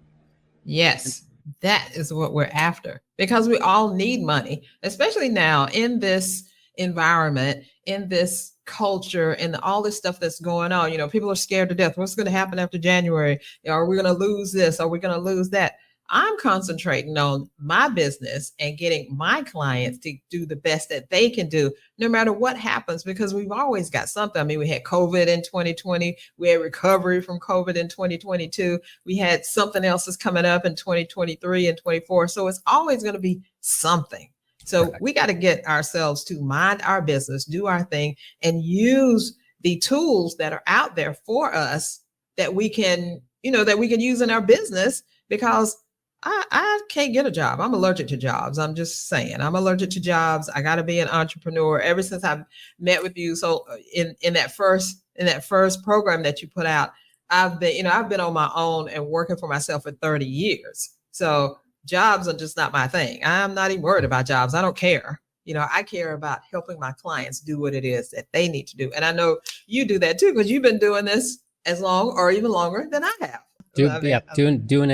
Yes, that is what we're after, because we all need money, especially now in this environment, in this culture, and all this stuff that's going on. People are scared to death. What's going to happen after January? Are we going to lose this? Are we going to lose that? I'm concentrating on my business and getting my clients to do the best that they can do, no matter what happens, because we've always got something. I mean, we had COVID in 2020. We had recovery from COVID in 2022. We had something else that's coming up in 2023 and 24. So it's always going to be something. So we got to get ourselves to mind our business, do our thing, and use the tools that are out there for us that we can, use in our business, because I can't get a job. I'm allergic to jobs. I'm just saying, I'm allergic to jobs. I got to be an entrepreneur. Ever since I've met with you, so in that first program that you put out, I've been on my own and working for myself for 30 years. So jobs are just not my thing. I'm not even worried about jobs. I don't care. I care about helping my clients do what it is that they need to do. And I know you do that too, because you've been doing this as long or even longer than I have. Doing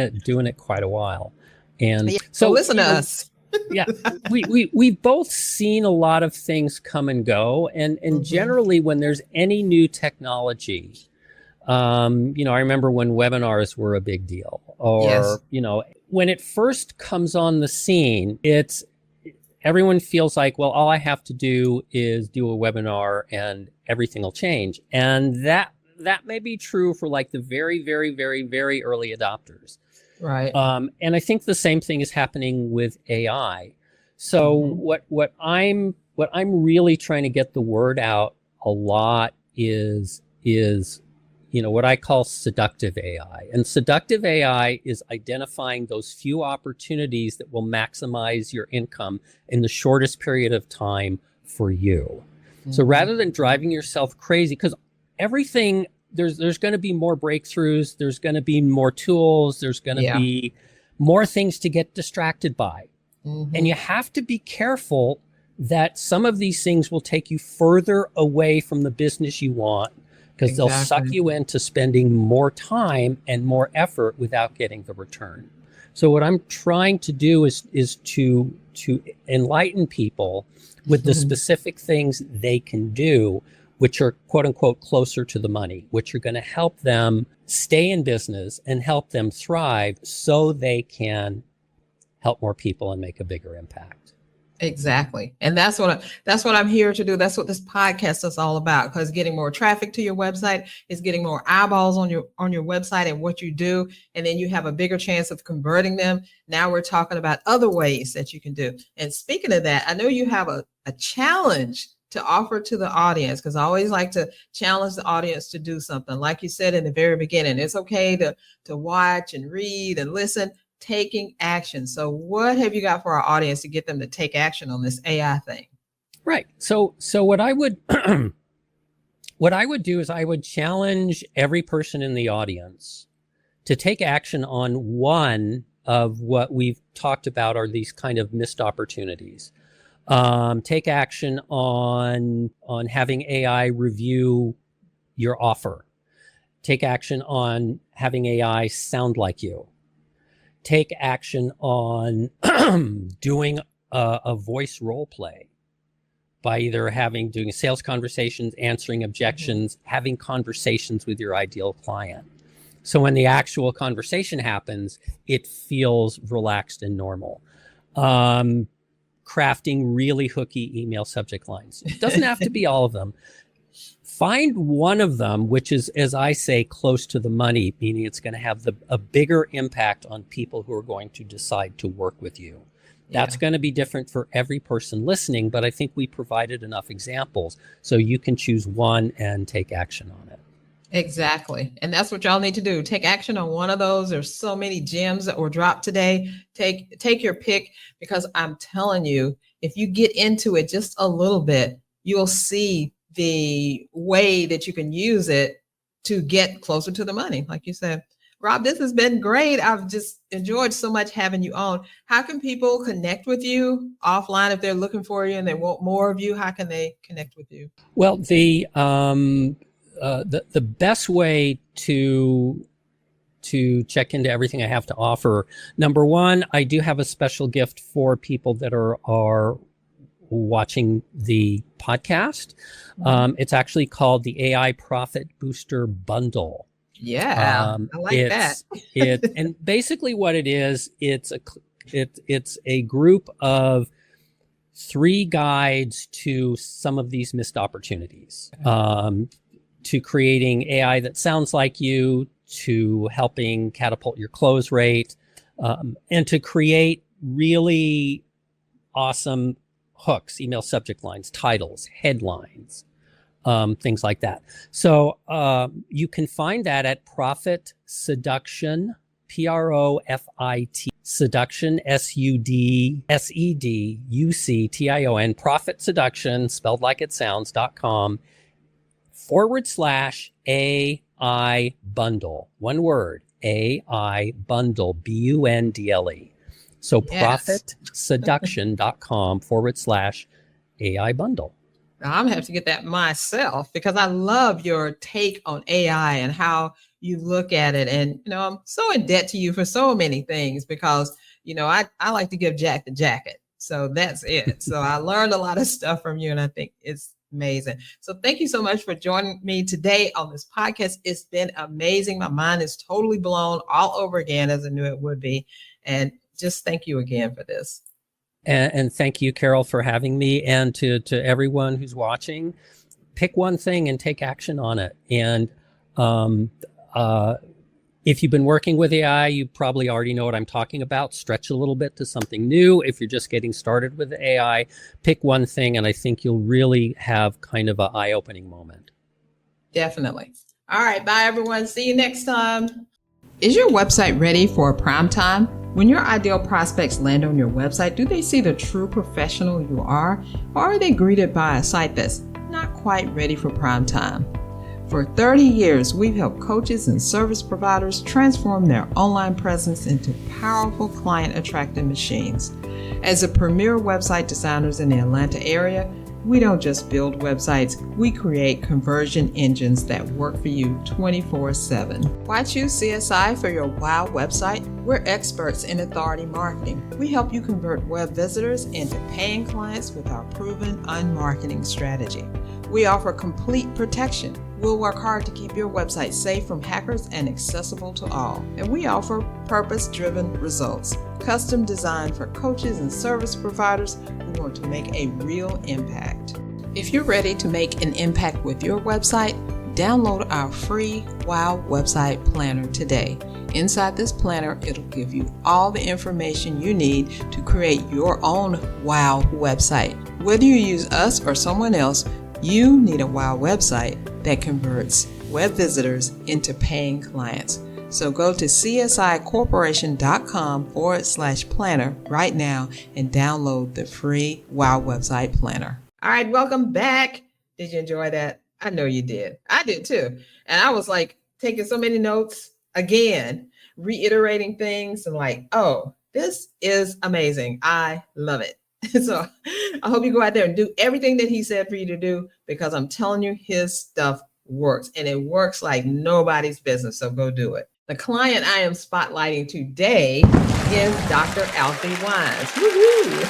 it quite a while. And so listen to us. we've both seen a lot of things come and go. And generally when there's any new technology, I remember when webinars were a big deal, or, when it first comes on the scene, everyone feels like, well, all I have to do is do a webinar and everything will change. And that may be true for like the very, very, very, very early adopters. Right. And I think the same thing is happening with AI. So what I'm really trying to get the word out a lot is what I call seductive AI. And seductive AI is identifying those few opportunities that will maximize your income in the shortest period of time for you. Mm-hmm. So rather than driving yourself crazy, because everything, there's going to be more breakthroughs, there's going to be more tools, there's going to be more things to get distracted by. Mm-hmm. And you have to be careful that some of these things will take you further away from the business you want, because they'll suck you into spending more time and more effort without getting the return. So what I'm trying to do is to enlighten people with the specific things they can do, which are quote unquote closer to the money, which are going to help them stay in business and help them thrive so they can help more people and make a bigger impact. Exactly. And that's what I'm here to do. That's what this podcast is all about, because getting more traffic to your website is getting more eyeballs on your website and what you do. And then you have a bigger chance of converting them. Now we're talking about other ways that you can do. And speaking of that, I know you have a challenge to offer to the audience, because I always like to challenge the audience to do something. Like you said in the very beginning, it's okay to watch and read and listen. Taking action. So what have you got for our audience to get them to take action on this AI thing? Right. So what I would do is I would challenge every person in the audience to take action on one of what we've talked about are these kind of missed opportunities. Take action on having AI review your offer. Take action on having AI sound like you. Take action on doing a voice role play by either doing sales conversations, answering objections, having conversations with your ideal client. So when the actual conversation happens, it feels relaxed and normal. Crafting really hooky email subject lines. It doesn't have to be all of them. Find one of them, which is, as I say, close to the money, meaning it's going to have a bigger impact on people who are going to decide to work with you. That's going to be different for every person listening, but I think we provided enough examples so you can choose one and take action on it. Exactly. And that's what y'all need to do. Take action on one of those. There's so many gems that were dropped today. Take your pick, because I'm telling you, if you get into it just a little bit, you'll see the way that you can use it to get closer to the money. Like you said, Rob, this has been great. I've just enjoyed so much having you on. How can people connect with you offline if they're looking for you and they want more of you? How can they connect with you? Well, the best way to check into everything I have to offer, number one, I do have a special gift for people that are watching the podcast. It's actually called the AI Profit Booster Bundle. Yeah, I like that. And basically what it is, it's a group of 3 guides to some of these missed opportunities, to creating AI that sounds like you, to helping catapult your close rate, and to create really awesome hooks, email subject lines, titles, headlines, things like that. So you can find that at Profit Seduction, PROFIT, Seduction, SUDSEDUCTION, Profit Seduction, spelled like it sounds, .com, /AI bundle. One word, AI bundle, BUNDLE. So profitseduction.com /AI bundle. I'm gonna have to get that myself, because I love your take on AI and how you look at it. And, I'm so in debt to you for so many things, because, I like to give Jack the jacket. So that's it. So I learned a lot of stuff from you, and I think it's amazing. So thank you so much for joining me today on this podcast. It's been amazing. My mind is totally blown all over again, as I knew it would be. And just thank you again for this. And thank you, Carol, for having me. And to everyone who's watching, pick one thing and take action on it. And If you've been working with AI, you probably already know what I'm talking about. Stretch a little bit to something new. If you're just getting started with AI, pick one thing, and I think you'll really have kind of an eye-opening moment. Definitely. All right. Bye, everyone. See you next time. Is your website ready for prime time? When your ideal prospects land on your website, do they see the true professional you are, or are they greeted by a site that's not quite ready for prime time? For 30 years, we've helped coaches and service providers transform their online presence into powerful client-attracting machines. As a premier website designers in the Atlanta area, we don't just build websites, we create conversion engines that work for you 24/7. Why choose CSI for your wow website? We're experts in authority marketing. We help you convert web visitors into paying clients with our proven unmarketing strategy. We offer complete protection. We'll work hard to keep your website safe from hackers and accessible to all. And we offer purpose-driven results, custom designed for coaches and service providers who want to make a real impact. If you're ready to make an impact with your website, download our free Wow Website Planner today. Inside this planner, it'll give you all the information you need to create your own Wow website. Whether you use us or someone else, you need a Wow website that converts web visitors into paying clients. So go to csicorporation.com/planner right now and download the free Wow Website Planner. All right, welcome back. Did you enjoy that? I know you did. I did too. And I was like taking so many notes again, reiterating things and like, oh, this is amazing. I love it. So I hope you go out there and do everything that he said for you to do, because I'm telling you, his stuff works and it works like nobody's business. So go do it. The client I am spotlighting today is Dr. Alfie Wines. Woo-hoo!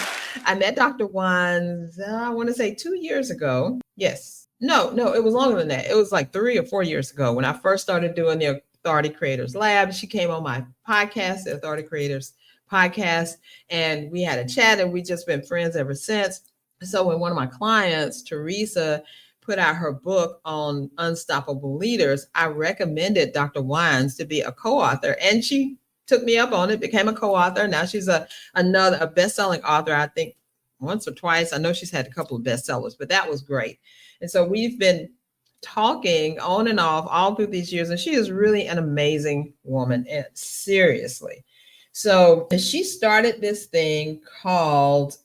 I met Dr. Wines, I want to say 2 years ago. Yes. No, it was longer than that. It was like 3 or 4 years ago when I first started doing the Authority Creators Lab. She came on my podcast, the Authority Creators Podcast, and we had a chat, and we've just been friends ever since. So when one of my clients, Teresa, put out her book on unstoppable leaders, I recommended Dr. Wines to be a co-author, and she took me up on it, became a co-author. Now she's a best-selling author, I think once or twice. I know she's had a couple of bestsellers, but that was great. And so we've been talking on and off all through these years, and she is really an amazing woman, and seriously. So she started this thing called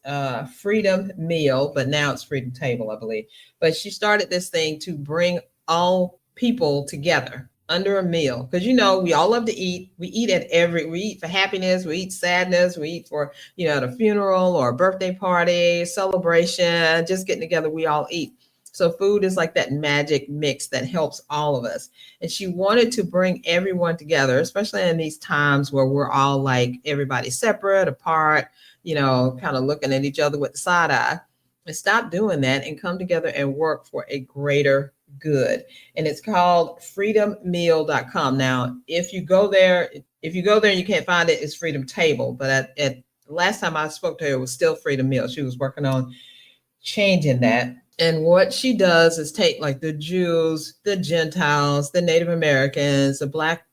Freedom Meal, but now it's Freedom Table, I believe. But she started this thing to bring all people together under a meal. Because, we all love to eat. We eat for happiness. We eat sadness. We eat for, at a funeral or a birthday party, celebration, just getting together. We all eat. So food is like that magic mix that helps all of us. And she wanted to bring everyone together, especially in these times where we're all like everybody separate, apart, kind of looking at each other with the side eye, and stop doing that and come together and work for a greater good. And it's called freedommeal.com. Now, if you go there and you can't find it, it's Freedom Table. But at last time I spoke to her, it was still Freedom Meal. She was working on changing that. And what she does is take like the Jews, the Gentiles, the Native Americans, the Black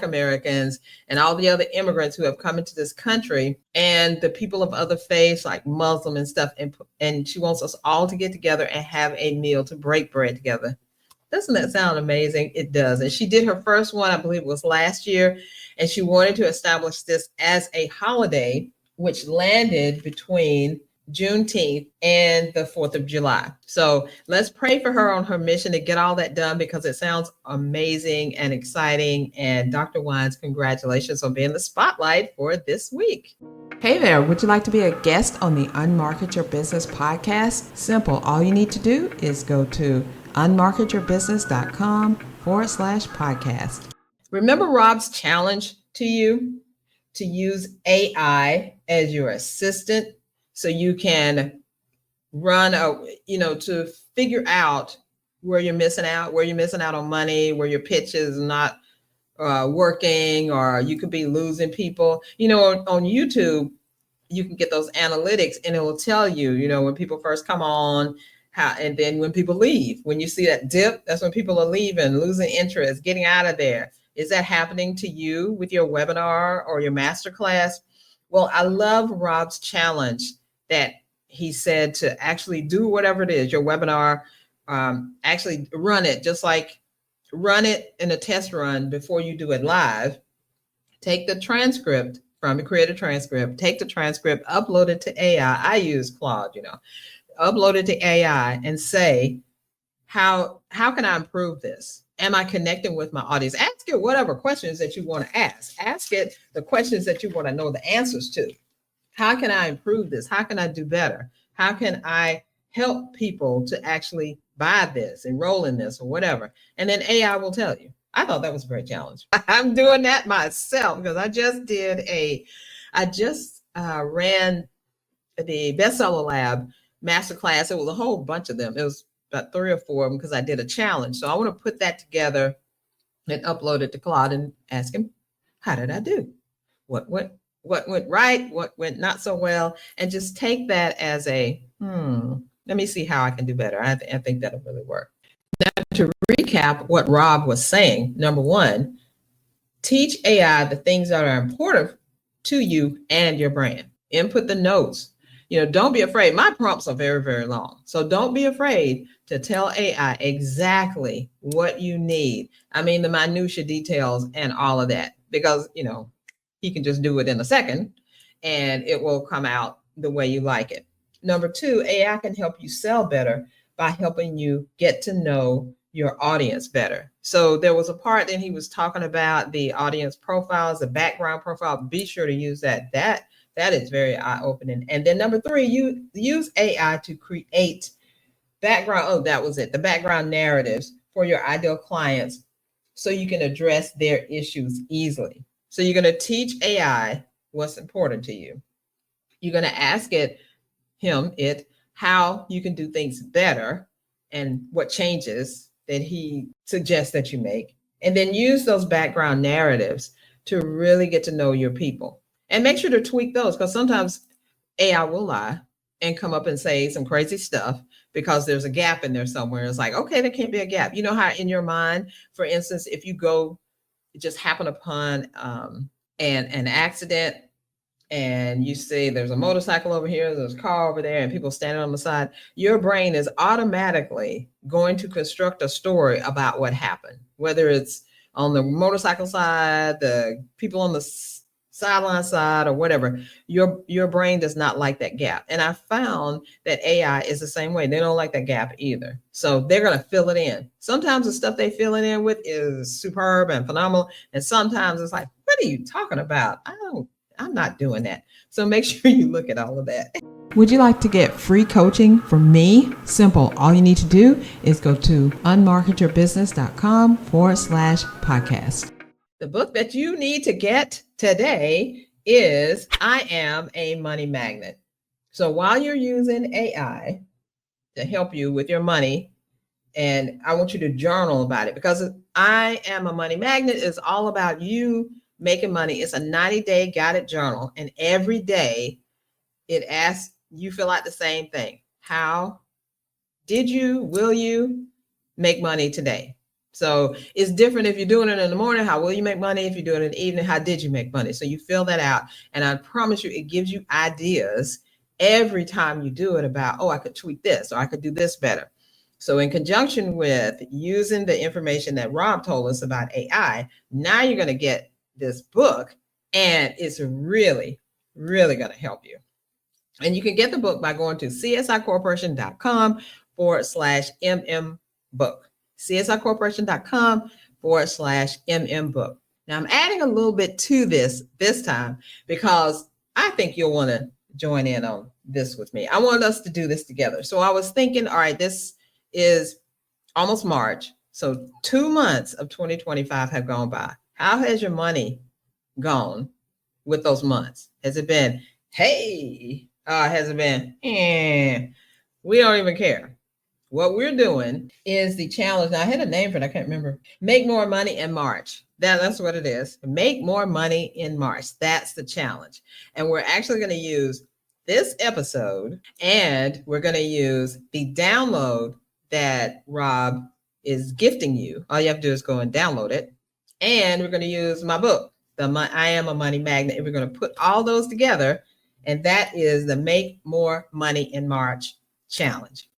Americans, and all the other immigrants who have come into this country, and the people of other faiths like Muslim and stuff. And she wants us all to get together and have a meal to break bread together. Doesn't that sound amazing? It does. And she did her first one, I believe it was last year. And she wanted to establish this as a holiday, which landed between Juneteenth and the 4th of July. So let's pray for her on her mission to get all that done, because it sounds amazing and exciting. And Dr. Wines, congratulations on being the spotlight for this week. Hey there, would you like to be a guest on the Unmarket Your Business podcast? Simple. All you need to do is go to unmarketyourbusiness.com/podcast. Remember Rob's challenge to you to use AI as your assistant, so you can run, to figure out where you're missing out on money, where your pitch is not working, or you could be losing people. On YouTube, you can get those analytics, and it will tell you, when people first come on, and then when people leave. When you see that dip, that's when people are leaving, losing interest, getting out of there. Is that happening to you with your webinar or your masterclass? Well, I love Rob's challenge that he said to actually do whatever it is, your webinar, actually run it, just like run it in a test run before you do it live. Take the transcript create a transcript, take the transcript, upload it to AI. I use Claude, upload it to AI and say, how can I improve this? Am I connecting with my audience? Ask it whatever questions that you want to ask. Ask it the questions that you want to know the answers to. How can I improve this? How can I do better? How can I help people to actually buy this, enroll in this, or whatever? And then AI will tell you. I thought that was a great challenge. I'm doing that myself because I just ran the Bestseller Lab masterclass. It was a whole bunch of them. It was about 3 or 4 of them because I did a challenge. So I want to put that together and upload it to Claude and ask him, how did I do? What went right? What went not so well? And just take that as a, let me see how I can do better. I think that'll really work. Now, to recap what Rob was saying, number 1, teach AI the things that are important to you and your brand. Input the notes. Don't be afraid. My prompts are very, very long. So don't be afraid to tell AI exactly what you need. I mean, the minutia details and all of that, because, he can just do it in a second and it will come out the way you like it. Number 2, AI can help you sell better by helping you get to know your audience better. So there was a part that he was talking about the audience profiles, the background profile. Be sure to use that. That is very eye-opening. And then number 3, you use AI to create background. Oh, that was it. The background narratives for your ideal clients so you can address their issues easily. So you're going to teach AI what's important to you. You're going to ask it how you can do things better and what changes that he suggests that you make. And then use those background narratives to really get to know your people. And make sure to tweak those, because sometimes AI will lie and come up and say some crazy stuff because there's a gap in there somewhere. It's like, okay, there can't be a gap. You know how in your mind, for instance, if you just happen upon an accident and you see there's a motorcycle over here, there's a car over there, and people standing on the side, your brain is automatically going to construct a story about what happened, whether it's on the motorcycle side, the people on the sideline side, or whatever. Your brain does not like that gap. And I found that AI is the same way. They don't like that gap either. So they're going to fill it in. Sometimes the stuff they fill it in with is superb and phenomenal. And sometimes it's like, what are you talking about? I'm not doing that. So make sure you look at all of that. Would you like to get free coaching from me? Simple. All you need to do is go to unmarketyourbusiness.com/podcast. The book that you need to get today is I Am a Money Magnet. So while you're using AI to help you with your money, and I want you to journal about it, because I Am a Money Magnet is all about you making money. It's a 90-day guided journal, and every day it asks you fill out the same thing. How will you make money today? So it's different if you're doing it in the morning. How will you make money? If you're doing it in the evening, how did you make money? So you fill that out. And I promise you, it gives you ideas every time you do it about, I could tweak this, or I could do this better. So in conjunction with using the information that Rob told us about AI, now you're going to get this book, and it's really, really going to help you. And you can get the book by going to csicorporation.com/mmbook. csicorporation.com/mmbook. Now I'm adding a little bit to this time because I think you'll want to join in on this with me. I want us to do this together. So I was thinking, all right, this is almost March. So 2 months of 2025 have gone by. How has your money gone with those months? Has it been, hey, has it been, we don't even care? What we're doing is the challenge. Now I had a name for it. I can't remember. Make more money in March. That's what it is. Make more money in March. That's the challenge. And we're actually going to use this episode, and we're going to use the download that Rob is gifting you. All you have to do is go and download it. And we're going to use my book, I Am a Money Magnet. And we're going to put all those together. And that is the Make More Money in March challenge.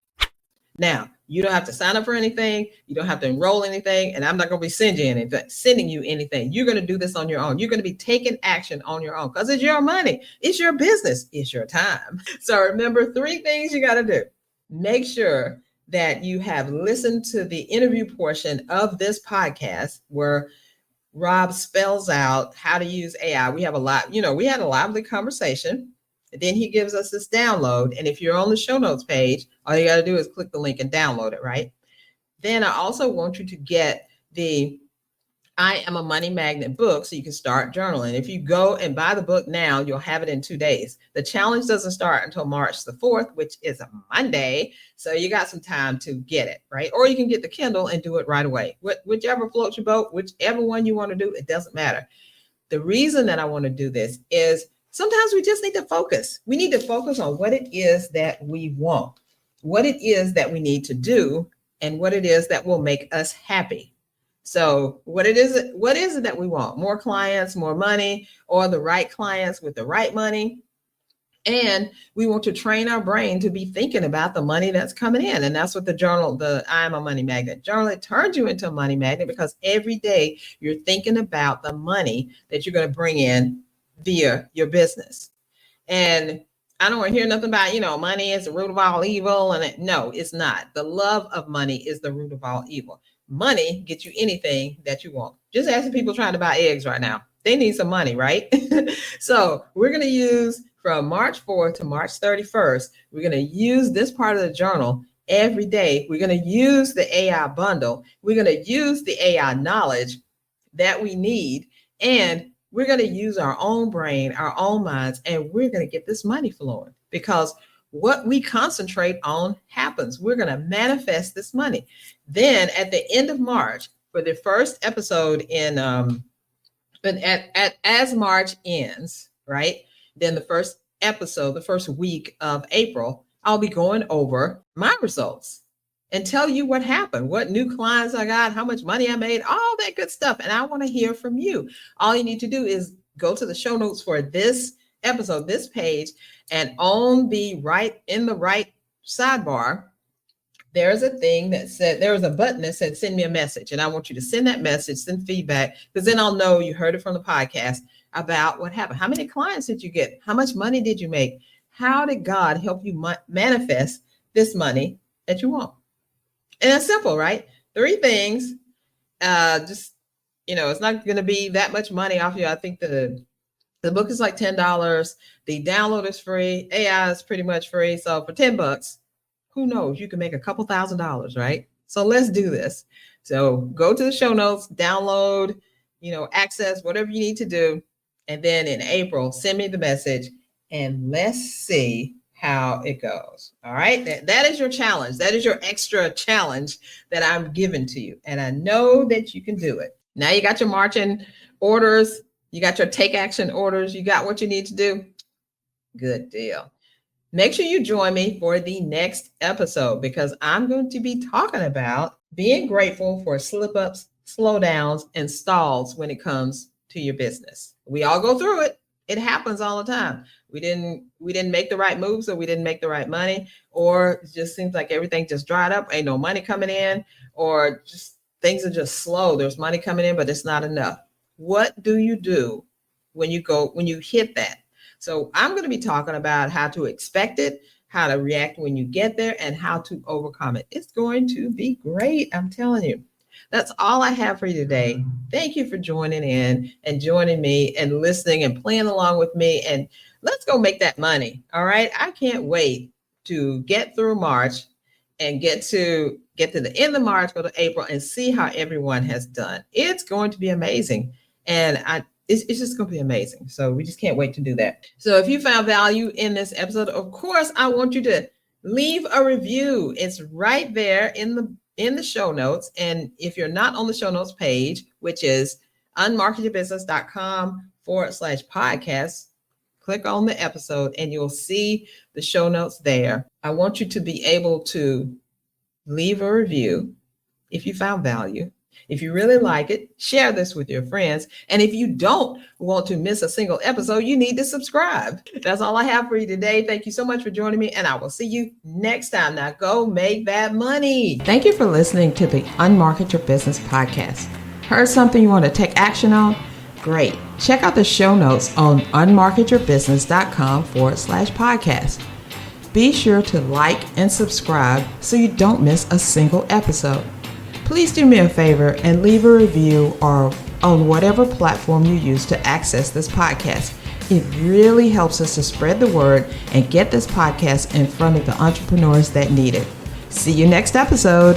Now, you don't have to sign up for anything. You don't have to enroll anything. And I'm not going to be sending you anything. You're going to do this on your own. You're going to be taking action on your own because it's your money. It's your business. It's your time. So remember 3 things you got to do. Make sure that you have listened to the interview portion of this podcast where Rob spells out how to use AI. We have we had a lively conversation. Then he gives us this download. And if you're on the show notes page, all you got to do is click the link and download it, right? Then I also want you to get the I Am a Money Magnet book so you can start journaling. If you go and buy the book now, you'll have it in 2 days. The challenge doesn't start until March the 4th, which is a Monday. So you got some time to get it, right? Or you can get the Kindle and do it right away. Whichever floats your boat, whichever one you want to do, it doesn't matter. The reason that I want to do this is sometimes we just need to focus. We need to focus on what it is that we want, what it is that we need to do, and what it is that will make us happy. So what is it that we want? More clients, more money, or the right clients with the right money? And we want to train our brain to be thinking about the money that's coming in. And that's what the I Am a Money Magnet journal, it turns you into a money magnet because every day you're thinking about the money that you're going to bring in via your business. And I don't want to hear nothing about, money is the root of all evil. No, it's not. The love of money is the root of all evil. Money gets you anything that you want. Just ask the people trying to buy eggs right now. They need some money, right? So we're going to use from March 4th to March 31st. We're going to use this part of the journal every day. We're going to use the AI bundle. We're going to use the AI knowledge that we need. And we're going to use our own brain, our own minds, and we're going to get this money flowing because what we concentrate on happens. We're going to manifest this money. Then at the end of March, for the first episode as March ends, right? Then the first episode, the first week of April, I'll be going over my results and tell you what happened, what new clients I got, how much money I made, all that good stuff. And I want to hear from you. All you need to do is go to the show notes for this episode, this page, and on the right, in the right sidebar, there's a thing that said, there was a button that said, send me a message. And I want you to send that message, send feedback, because then I'll know you heard it from the podcast about what happened. How many clients did you get? How much money did you make? How did God help you manifest this money that you want? And it's simple, right? 3 things. It's not going to be that much money off you. I think the book is like $10. The download is free. AI is pretty much free. So for $10, who knows? You can make a couple $1,000s, right? So let's do this. So go to the show notes, download, access whatever you need to do. And then in April, send me the message and let's see how it goes. All right. That is your challenge. That is your extra challenge that I'm giving to you. And I know that you can do it. Now you got your marching orders. You got your take action orders. You got what you need to do. Good deal. Make sure you join me for the next episode because I'm going to be talking about being grateful for slip-ups, slowdowns, and stalls when it comes to your business. We all go through it. It happens all the time. We didn't make the right moves, or we didn't make the right money, or it just seems like everything just dried up. Ain't no money coming in, or just things are just slow. There's money coming in, but it's not enough. What do you do when you hit that? So I'm going to be talking about how to expect it, how to react when you get there, and how to overcome it. It's going to be great. I'm telling you. That's all I have for you today. Thank you for joining in and joining me and listening and playing along with me. And let's go make that money. All right. I can't wait to get through March and get to the end of March, go to April, and see how everyone has done. It's going to be amazing. And it's just going to be amazing. So we just can't wait to do that. So if you found value in this episode, of course, I want you to leave a review. It's right there in the show notes. And if you're not on the show notes page, which is unmarketyourbusiness.com/podcast, click on the episode and you'll see the show notes there. I want you to be able to leave a review if you found value. If you really like it, share this with your friends. And if you don't want to miss a single episode, you need to subscribe. That's all I have for you today. Thank you so much for joining me, and I will see you next time. Now go make that money. Thank you for listening to the Unmarket Your Business podcast. Heard something you want to take action on? Great. Check out the show notes on unmarketyourbusiness.com/podcast. Be sure to like and subscribe so you don't miss a single episode. Please do me a favor and leave a review or on whatever platform you use to access this podcast. It really helps us to spread the word and get this podcast in front of the entrepreneurs that need it. See you next episode.